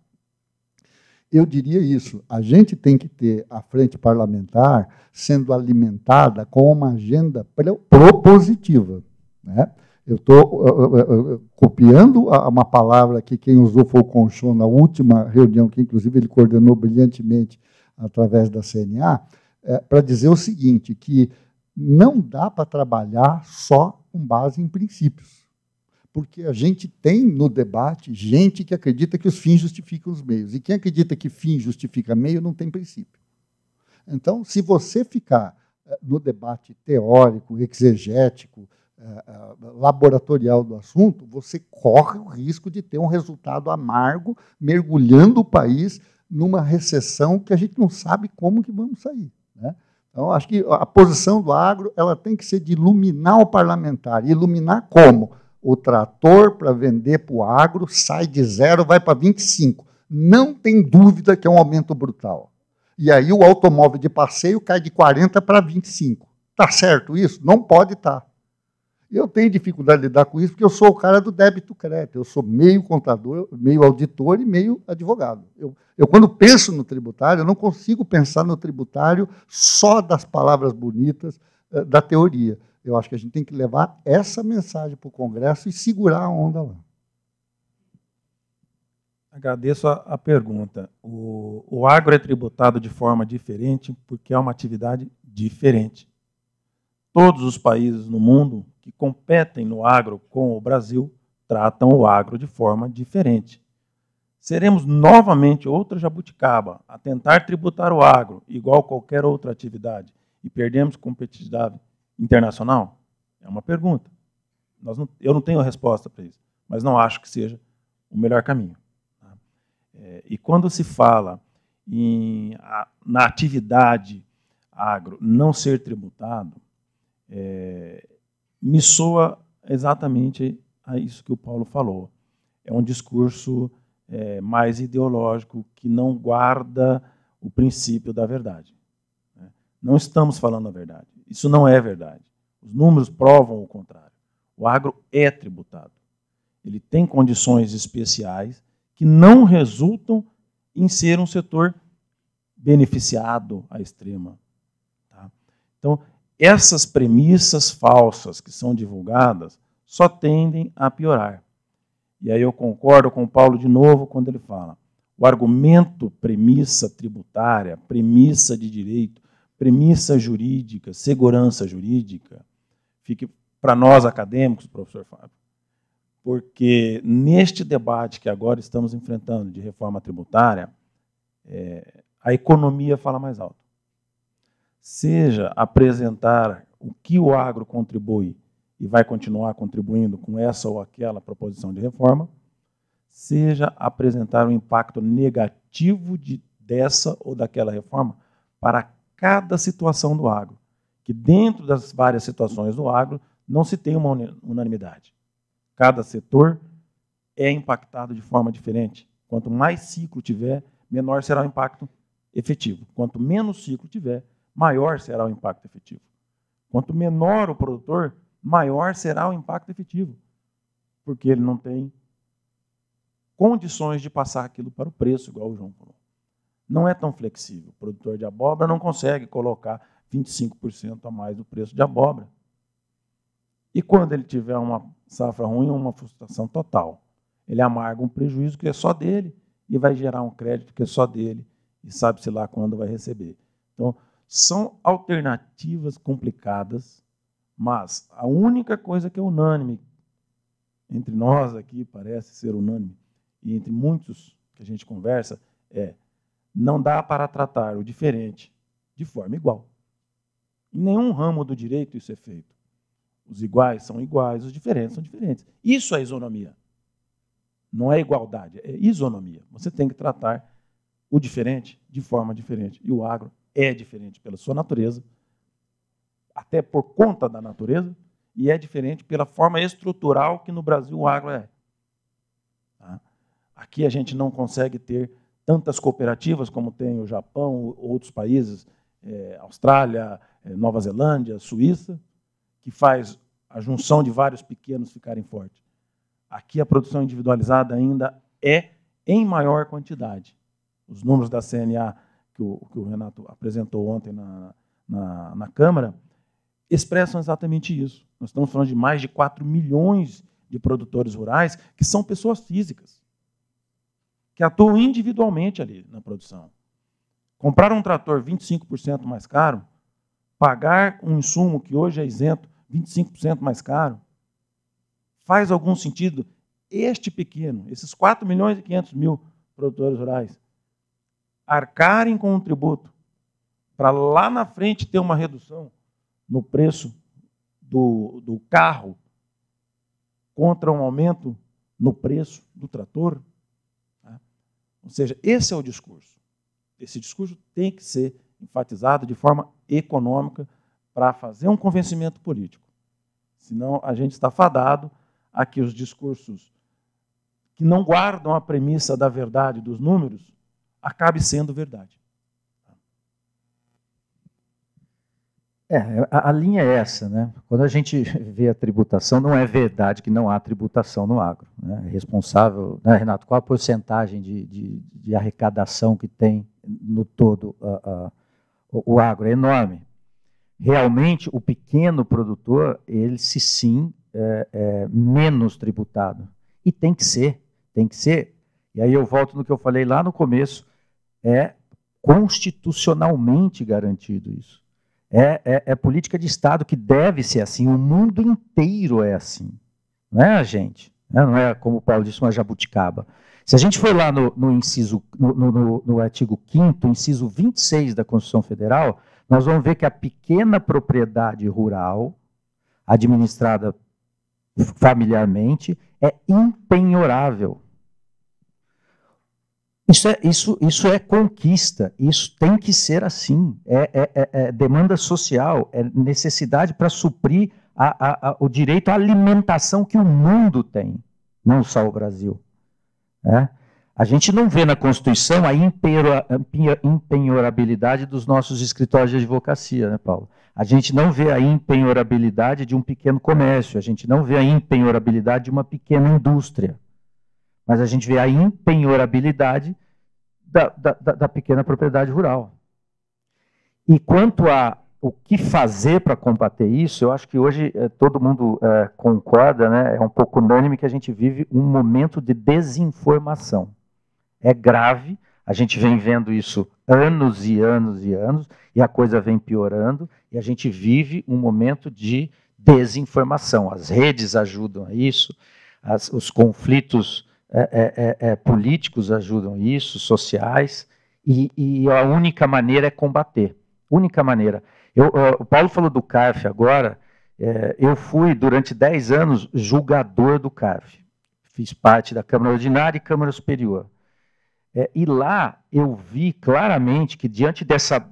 eu diria isso, a gente tem que ter a frente parlamentar sendo alimentada com uma agenda propositiva, né? Eu estou copiando uma palavra que quem usou foi o Conchon na última reunião, que inclusive ele coordenou brilhantemente através da CNA, para dizer o seguinte, que não dá para trabalhar só com base em princípios, porque a gente tem no debate gente que acredita que os fins justificam os meios, e quem acredita que fim justifica meio não tem princípio. Então, se você ficar no debate teórico, exegético, laboratorial do assunto, você corre o risco de ter um resultado amargo, mergulhando o país numa recessão que a gente não sabe como que vamos sair, né? Então, acho que a posição do agro ela tem que ser de iluminar o parlamentar. Iluminar como? O trator para vender para o agro sai de 0, vai para 25. Não tem dúvida que é um aumento brutal. E aí o automóvel de passeio cai de 40 para 25. Está certo isso? Não pode estar. Eu tenho dificuldade de lidar com isso porque eu sou o cara do débito-crédito. Eu sou meio contador, meio auditor e meio advogado. Eu, quando penso no tributário, eu não consigo pensar no tributário só das palavras bonitas da teoria. Eu acho que a gente tem que levar essa mensagem para o Congresso e segurar a onda lá. Agradeço a pergunta. O agro é tributado de forma diferente porque é uma atividade diferente. Todos os países no mundo que competem no agro com o Brasil tratam o agro de forma diferente. Seremos novamente outra jabuticaba a tentar tributar o agro igual qualquer outra atividade e perdemos competitividade internacional? É uma pergunta. Eu não tenho a resposta para isso, mas não acho que seja o melhor caminho. E quando se fala na atividade agro não ser tributado, me soa exatamente a isso que o Paulo falou. É um discurso mais ideológico que não guarda o princípio da verdade. Não estamos falando a verdade. Isso não é verdade. Os números provam o contrário. O agro é tributado. Ele tem condições especiais que não resultam em ser um setor beneficiado à extrema. Tá? Então, essas premissas falsas que são divulgadas só tendem a piorar. E aí eu concordo com o Paulo de novo quando ele fala: o argumento premissa tributária, premissa de direito, premissa jurídica, segurança jurídica, fique para nós acadêmicos, professor Fábio, porque neste debate que agora estamos enfrentando de reforma tributária, a economia fala mais alto. Seja apresentar o que o agro contribui e vai continuar contribuindo com essa ou aquela proposição de reforma, seja apresentar o impacto negativo dessa ou daquela reforma para cada situação do agro, que dentro das várias situações do agro não se tem uma unanimidade. Cada setor é impactado de forma diferente. Quanto mais ciclo tiver, menor será o impacto efetivo. Quanto menos ciclo tiver, maior será o impacto efetivo. Quanto menor o produtor, maior será o impacto efetivo, porque ele não tem condições de passar aquilo para o preço, igual o João falou. Não é tão flexível. O produtor de abóbora não consegue colocar 25% a mais do preço de abóbora. E quando ele tiver uma safra ruim, uma frustração total, ele amarga um prejuízo que é só dele e vai gerar um crédito que é só dele e sabe-se lá quando vai receber. Então, são alternativas complicadas, mas a única coisa que é unânime entre nós aqui, parece ser unânime, e entre muitos que a gente conversa, não dá para tratar o diferente de forma igual. Em nenhum ramo do direito isso é feito. Os iguais são iguais, os diferentes são diferentes. Isso é isonomia. Não é igualdade, é isonomia. Você tem que tratar o diferente de forma diferente. E o agro é diferente pela sua natureza, até por conta da natureza, e é diferente pela forma estrutural que no Brasil o agro é. Tá? Aqui a gente não consegue ter tantas cooperativas como tem o Japão, outros países, Austrália, Nova Zelândia, Suíça, que faz a junção de vários pequenos ficarem fortes. Aqui a produção individualizada ainda é em maior quantidade. Os números da CNA que o Renato apresentou ontem na Câmara expressam exatamente isso. Nós estamos falando de mais de 4 milhões de produtores rurais que são pessoas físicas, que atuam individualmente ali na produção. Comprar um trator 25% mais caro, pagar um insumo que hoje é isento 25% mais caro, faz algum sentido este pequeno, esses 4 milhões e 500 mil produtores rurais, arcarem com um tributo para lá na frente ter uma redução no preço do carro contra um aumento no preço do trator? Tá? Ou seja, esse é o discurso. Esse discurso tem que ser enfatizado de forma econômica para fazer um convencimento político. Senão a gente está fadado a que os discursos que não guardam a premissa da verdade dos números acabe sendo verdade. A linha é essa, né? Quando a gente vê a tributação, não é verdade que não há tributação no agro. Né? É responsável, né, Renato, qual a porcentagem de arrecadação que tem no todo o agro? É enorme. Realmente, o pequeno produtor, ele sim é menos tributado. E tem que ser. E aí eu volto no que eu falei lá no começo, é constitucionalmente garantido isso. É política de Estado que deve ser assim, o mundo inteiro é assim. Não é a gente, né? Não é, como o Paulo disse, uma jabuticaba. Se a gente for lá no artigo 5º, inciso 26 da Constituição Federal, nós vamos ver que a pequena propriedade rural, administrada familiarmente, é impenhorável. Isso é conquista, isso tem que ser assim, é demanda social, é necessidade para suprir o direito à alimentação que o mundo tem, não só o Brasil. Né? A gente não vê na Constituição a impenhorabilidade dos nossos escritórios de advocacia, né, Paulo? A gente não vê a impenhorabilidade de um pequeno comércio, a gente não vê a impenhorabilidade de uma pequena indústria. Mas a gente vê a impenhorabilidade da pequena propriedade rural. E quanto a o que fazer para combater isso, eu acho que hoje todo mundo concorda, né? É um pouco unânime que a gente vive um momento de desinformação. É grave, a gente vem vendo isso anos e anos e anos, e a coisa vem piorando, e a gente vive um momento de desinformação. As redes ajudam a isso, os conflitos políticos ajudam isso, sociais, e a única maneira é combater. Única maneira. O Paulo falou do CARF agora. Eu fui, durante 10 anos, julgador do CARF. Fiz parte da Câmara Ordinária e Câmara Superior. E lá eu vi claramente que, diante dessa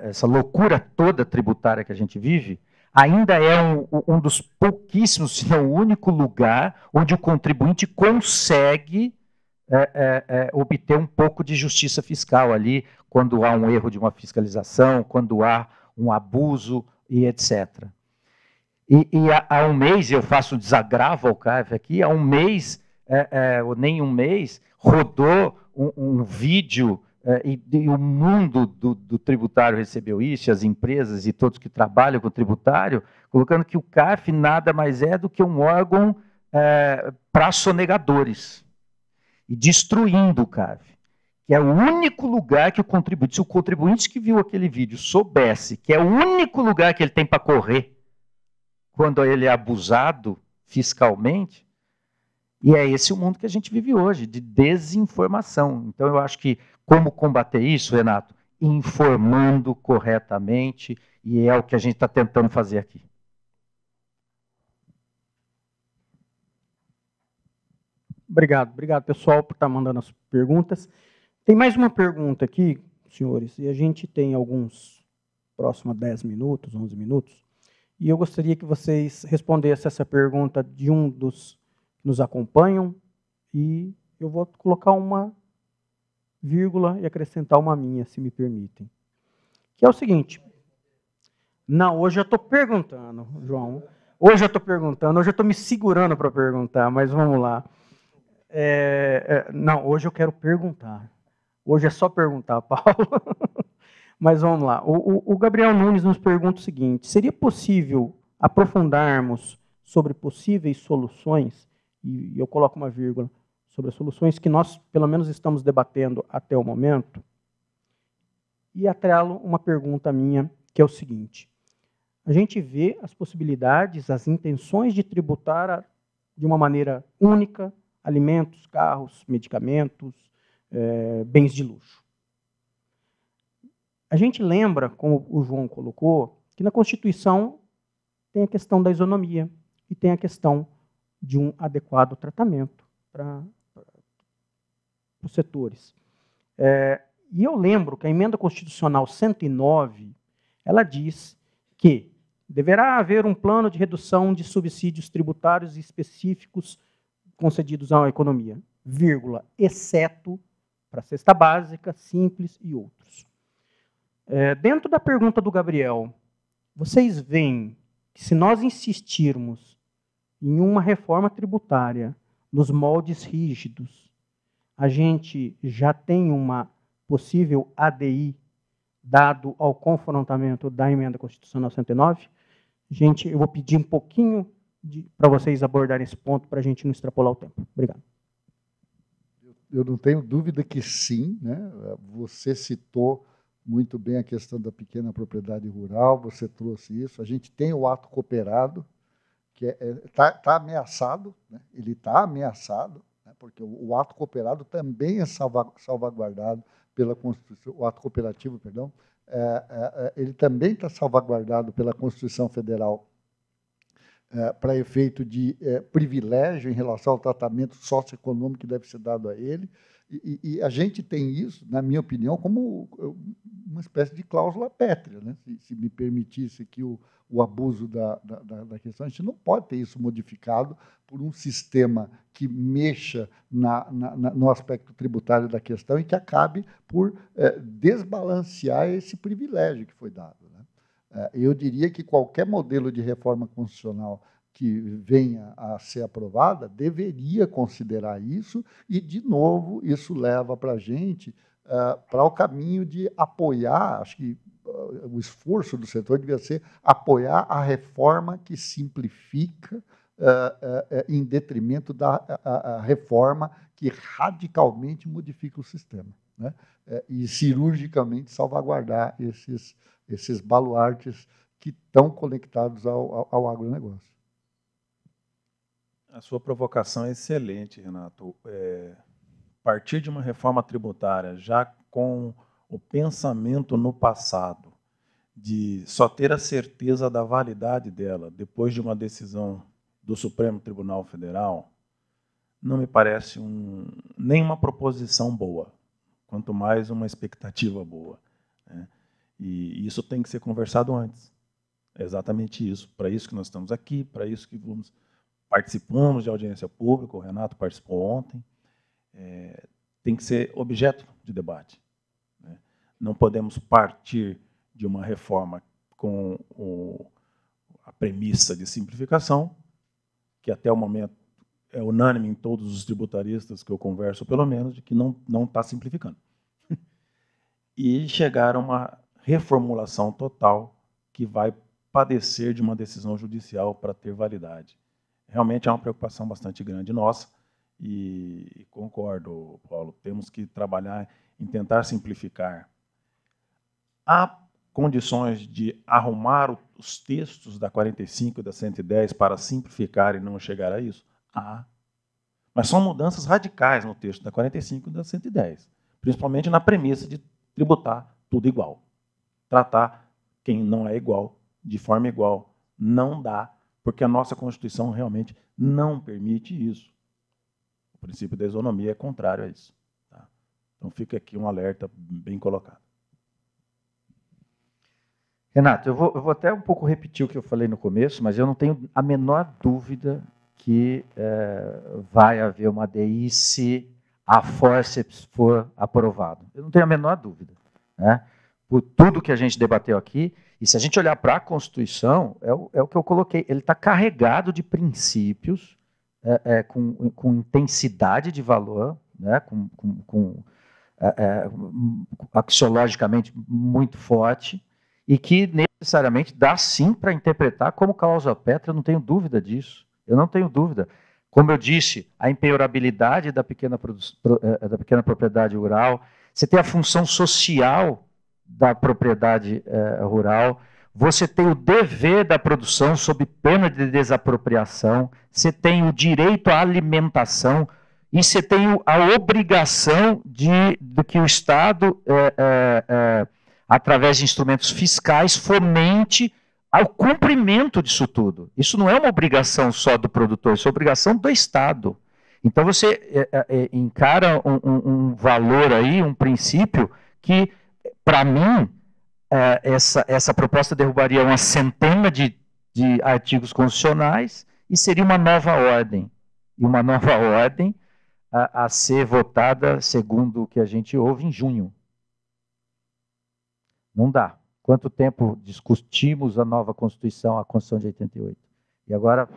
essa loucura toda tributária que a gente vive, ainda é um dos pouquíssimos, se não o único lugar onde o contribuinte consegue obter um pouco de justiça fiscal ali, quando há um erro de uma fiscalização, quando há um abuso e etc. E há um mês, eu faço um desagravo ao CARF aqui, há um mês, ou nem um mês, rodou um vídeo, e o mundo do tributário recebeu isso, as empresas e todos que trabalham com o tributário, colocando que o CARF nada mais é do que um órgão para sonegadores, e destruindo o CARF, que é o único lugar que o contribuinte, se o contribuinte que viu aquele vídeo soubesse que é o único lugar que ele tem para correr quando ele é abusado fiscalmente, e é esse o mundo que a gente vive hoje, de desinformação. Então, eu acho que como combater isso, Renato? Informando corretamente, e é o que a gente está tentando fazer aqui. Obrigado, pessoal, por estar mandando as perguntas. Tem mais uma pergunta aqui, senhores, e a gente tem alguns, próximo a 10 minutos, 11 minutos, e eu gostaria que vocês respondessem essa pergunta de um dos que nos acompanham, e eu vou colocar uma vírgula e acrescentar uma minha, se me permitem. Que é o seguinte, não, hoje eu estou perguntando, João, hoje eu estou me segurando para perguntar, mas vamos lá. Não, hoje eu quero perguntar. Hoje é só perguntar, Paulo. Mas vamos lá. O Gabriel Nunes nos pergunta o seguinte: seria possível aprofundarmos sobre possíveis soluções, e eu coloco uma vírgula, sobre as soluções que nós, pelo menos, estamos debatendo até o momento? E atrelo uma pergunta minha, que é o seguinte: a gente vê as possibilidades, as intenções de tributar de uma maneira única alimentos, carros, medicamentos, bens de luxo. A gente lembra, como o João colocou, que na Constituição tem a questão da isonomia e tem a questão de um adequado tratamento para os setores. E eu lembro que a Emenda Constitucional 109, ela diz que deverá haver um plano de redução de subsídios tributários específicos concedidos à economia, vírgula, exceto para cesta básica, simples e outros. Dentro da pergunta do Gabriel, vocês veem que se nós insistirmos em uma reforma tributária nos moldes rígidos, a gente já tem uma possível ADI dado ao confrontamento da Emenda Constitucional 109? Gente, eu vou pedir um pouquinho para vocês abordarem esse ponto, para a gente não extrapolar o tempo. Obrigado. Eu não tenho dúvida que sim, né? Você citou muito bem a questão da pequena propriedade rural, você trouxe isso. A gente tem o ato cooperado, que está ameaçado, né? Ele está ameaçado, né? Porque o ato cooperado também é salvaguardado pela Constituição, o ato cooperativo, perdão, ele também está salvaguardado pela Constituição Federal, para efeito de privilégio em relação ao tratamento socioeconômico que deve ser dado a ele. E a gente tem isso, na minha opinião, como uma espécie de cláusula pétrea, né? Se me permitisse aqui o abuso da questão, a gente não pode ter isso modificado por um sistema que mexa no aspecto tributário da questão e que acabe por desbalancear esse privilégio que foi dado, né? Eu diria que qualquer modelo de reforma constitucional que venha a ser aprovada deveria considerar isso, e, de novo, isso leva para a gente para o caminho de apoiar, acho que o esforço do setor devia ser apoiar a reforma que simplifica em detrimento da reforma que radicalmente modifica o sistema, né? E cirurgicamente salvaguardar esses baluartes que estão conectados ao agronegócio. A sua provocação é excelente, Renato. Partir de uma reforma tributária já com o pensamento no passado, de só ter a certeza da validade dela depois de uma decisão do Supremo Tribunal Federal, não me parece nem uma proposição boa, quanto mais uma expectativa boa, né? E isso tem que ser conversado antes. É exatamente isso. Para isso que nós estamos aqui, para isso que participamos de audiência pública, o Renato participou ontem, tem que ser objeto de debate, né? Não podemos partir de uma reforma com a premissa de simplificação, que até o momento é unânime em todos os tributaristas que eu converso, pelo menos, de que não está simplificando. E chegar a uma reformulação total que vai padecer de uma decisão judicial para ter validade. Realmente é uma preocupação bastante grande nossa e concordo, Paulo, temos que trabalhar em tentar simplificar. Há condições de arrumar os textos da 45 e da 110 para simplificar e não chegar a isso? Há. Mas são mudanças radicais no texto da 45 e da 110, principalmente na premissa de tributar tudo igual. Tratar quem não é igual de forma igual. Não dá, porque a nossa Constituição realmente não permite isso. O princípio da isonomia é contrário a isso. Tá? Então fica aqui um alerta bem colocado. Renato, eu vou até um pouco repetir o que eu falei no começo, mas eu não tenho a menor dúvida que vai haver uma DI se a forceps for aprovado. Eu não tenho a menor dúvida, né? Por tudo que a gente debateu aqui, e se a gente olhar para a Constituição, é o que eu coloquei, ele está carregado de princípios, com intensidade de valor, né? Axiologicamente muito forte, e que necessariamente dá sim para interpretar como causa pétrea, eu não tenho dúvida disso. Eu não tenho dúvida. Como eu disse, a impenhorabilidade da pequena propriedade rural, você tem a função social da propriedade rural, você tem o dever da produção sob pena de desapropriação, você tem o direito à alimentação e você tem a obrigação de que o Estado, através de instrumentos fiscais, fomente ao cumprimento disso tudo. Isso não é uma obrigação só do produtor, isso é obrigação do Estado. Então você encara um valor aí, um princípio que, para mim, essa proposta derrubaria uma centena de artigos constitucionais e seria uma nova ordem. E uma nova ordem a ser votada, segundo o que a gente ouve, em junho. Não dá. Quanto tempo discutimos a nova Constituição, a Constituição de 88? E agora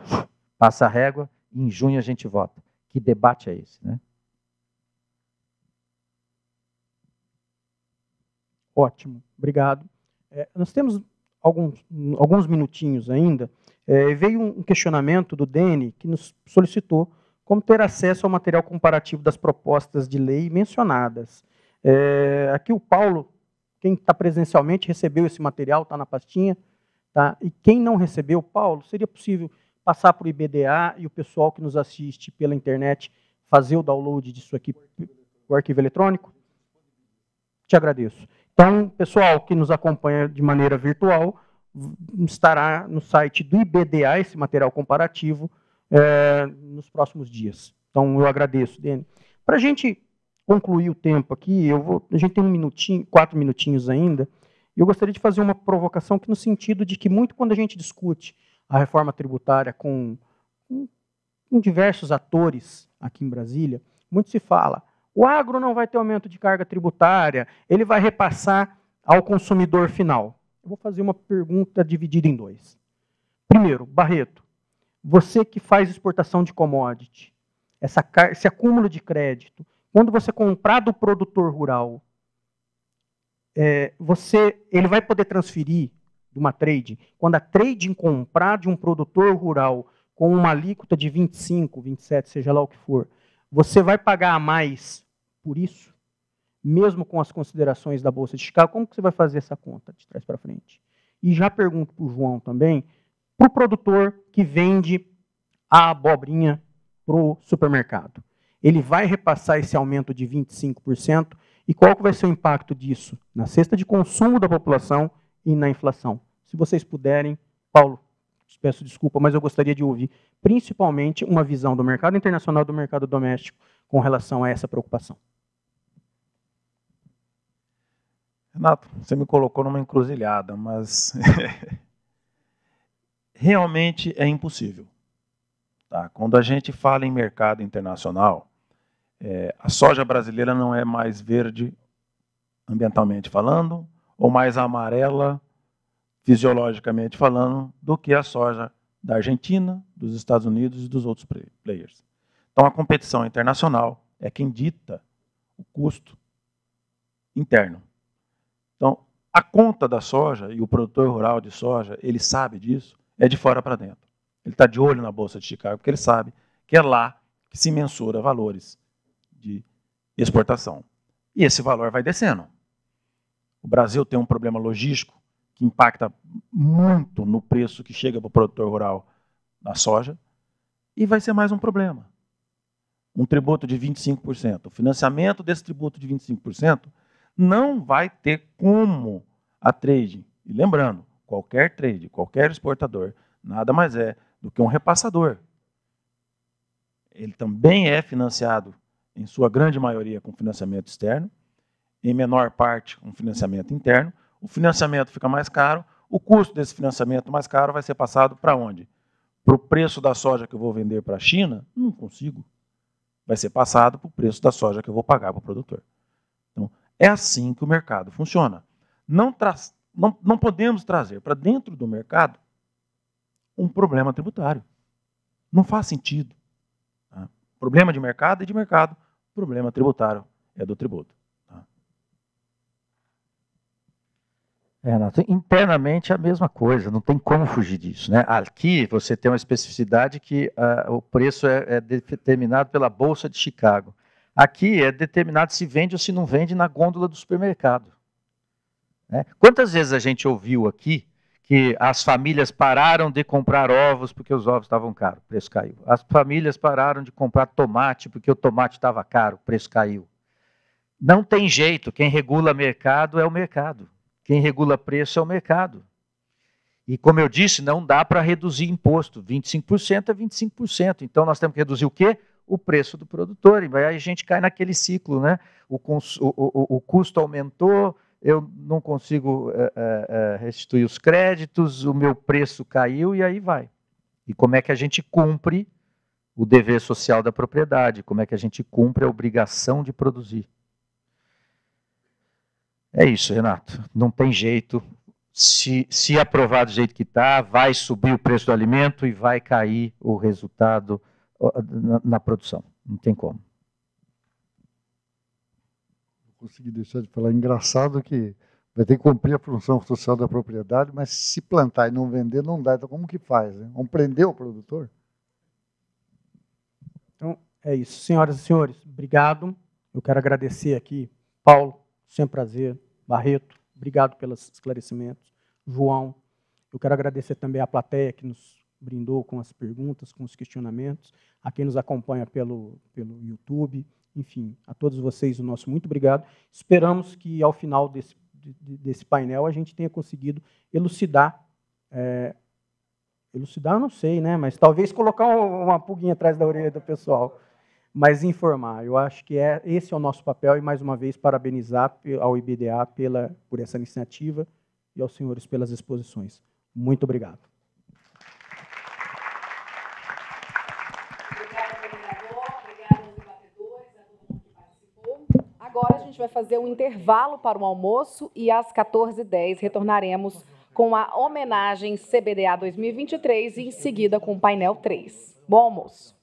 passa a régua e em junho a gente vota. Que debate é esse, né? Ótimo, obrigado. Nós temos alguns minutinhos ainda. Veio um questionamento do Dene, que nos solicitou como ter acesso ao material comparativo das propostas de lei mencionadas. Aqui o Paulo, quem está presencialmente, recebeu esse material, está na pastinha. Tá? E quem não recebeu, Paulo, seria possível passar para o IBDA e o pessoal que nos assiste pela internet fazer o download disso aqui, o arquivo eletrônico? Te agradeço. Então, pessoal que nos acompanha de maneira virtual, estará no site do IBDA esse material comparativo nos próximos dias. Então, eu agradeço, Dene. Para a gente concluir o tempo aqui, a gente tem 4 minutinhos ainda, e eu gostaria de fazer uma provocação que no sentido de que muito quando a gente discute a reforma tributária com diversos atores aqui em Brasília, muito se fala, o agro não vai ter aumento de carga tributária, ele vai repassar ao consumidor final. Eu vou fazer uma pergunta dividida em 2. Primeiro, Barreto, você que faz exportação de commodity, esse acúmulo de crédito, quando você comprar do produtor rural, ele vai poder transferir de uma trading, quando a trading comprar de um produtor rural com uma alíquota de 25, 27, seja lá o que for, você vai pagar a mais por isso, mesmo com as considerações da Bolsa de Chicago? Como que você vai fazer essa conta de trás para frente? E já pergunto para o João também, para o produtor que vende a abobrinha para o supermercado. Ele vai repassar esse aumento de 25%, e qual que vai ser o impacto disso na cesta de consumo da população e na inflação? Se vocês puderem, Paulo, peço desculpa, mas eu gostaria de ouvir principalmente uma visão do mercado internacional e do mercado doméstico com relação a essa preocupação. Renato, você me colocou numa encruzilhada, mas realmente é impossível. Tá? Quando a gente fala em mercado internacional, a soja brasileira não é mais verde, ambientalmente falando, ou mais amarela, fisiologicamente falando, do que a soja da Argentina, dos Estados Unidos e dos outros players. Então, a competição internacional é quem dita o custo interno. Então, a conta da soja, e o produtor rural de soja, ele sabe disso, é de fora para dentro. Ele está de olho na Bolsa de Chicago, porque ele sabe que é lá que se mensura valores de exportação. E esse valor vai descendo. O Brasil tem um problema logístico que impacta muito no preço que chega para o produtor rural da soja, e vai ser mais um problema. Um tributo de 25%. O financiamento desse tributo de 25% não vai ter como a trade. E lembrando, qualquer trade, qualquer exportador, nada mais é do que um repassador. Ele também é financiado, em sua grande maioria, com financiamento externo, em menor parte com financiamento interno. O financiamento fica mais caro, o custo desse financiamento mais caro vai ser passado para onde? Para o preço da soja que eu vou vender para a China? Não consigo. Vai ser passado para o preço da soja que eu vou pagar para o produtor. Então, é assim que o mercado funciona. Não podemos trazer para dentro do mercado um problema tributário. Não faz sentido. Tá? Problema de mercado é de mercado, problema tributário é do tributo. Tá? Renato, internamente é a mesma coisa, não tem como fugir disso, né? Aqui você tem uma especificidade que o preço é determinado pela Bolsa de Chicago. Aqui é determinado se vende ou se não vende na gôndola do supermercado. Né? Quantas vezes a gente ouviu aqui que as famílias pararam de comprar ovos porque os ovos estavam caros, o preço caiu. As famílias pararam de comprar tomate porque o tomate estava caro, o preço caiu. Não tem jeito, quem regula mercado é o mercado. Quem regula preço é o mercado. E como eu disse, não dá para reduzir imposto. 25% é 25%. Então nós temos que reduzir o quê? O preço do produtor. E aí a gente cai naquele ciclo, né? O custo aumentou, eu não consigo restituir os créditos, o meu preço caiu e aí vai. E como é que a gente cumpre o dever social da propriedade? Como é que a gente cumpre a obrigação de produzir? É isso, Renato. Não tem jeito. Se aprovar do jeito que está, vai subir o preço do alimento e vai cair o resultado na produção. Não tem como. Não consegui deixar de falar. Engraçado que vai ter que cumprir a função social da propriedade, mas se plantar e não vender, não dá. Então, como que faz? Né? Vamos prender o produtor? Então, é isso. Senhoras e senhores, obrigado. Eu quero agradecer aqui, Paulo, sempre prazer. Barreto, obrigado pelos esclarecimentos. João, eu quero agradecer também à plateia que nos brindou com as perguntas, com os questionamentos, a quem nos acompanha pelo YouTube, enfim, a todos vocês o nosso muito obrigado. Esperamos que ao final desse painel a gente tenha conseguido elucidar, elucidar eu não sei, né? Mas talvez colocar uma pulguinha atrás da orelha do pessoal. Mas informar, eu acho que esse é o nosso papel e, mais uma vez, parabenizar ao IBDA por essa iniciativa e aos senhores pelas exposições. Muito obrigado. Obrigada, vereador. Obrigada aos debatedores, a todo mundo que participou. Agora a gente vai fazer um intervalo para o almoço e às 14h10 retornaremos com a homenagem CBDA 2023 e em seguida com o painel 3. Bom almoço.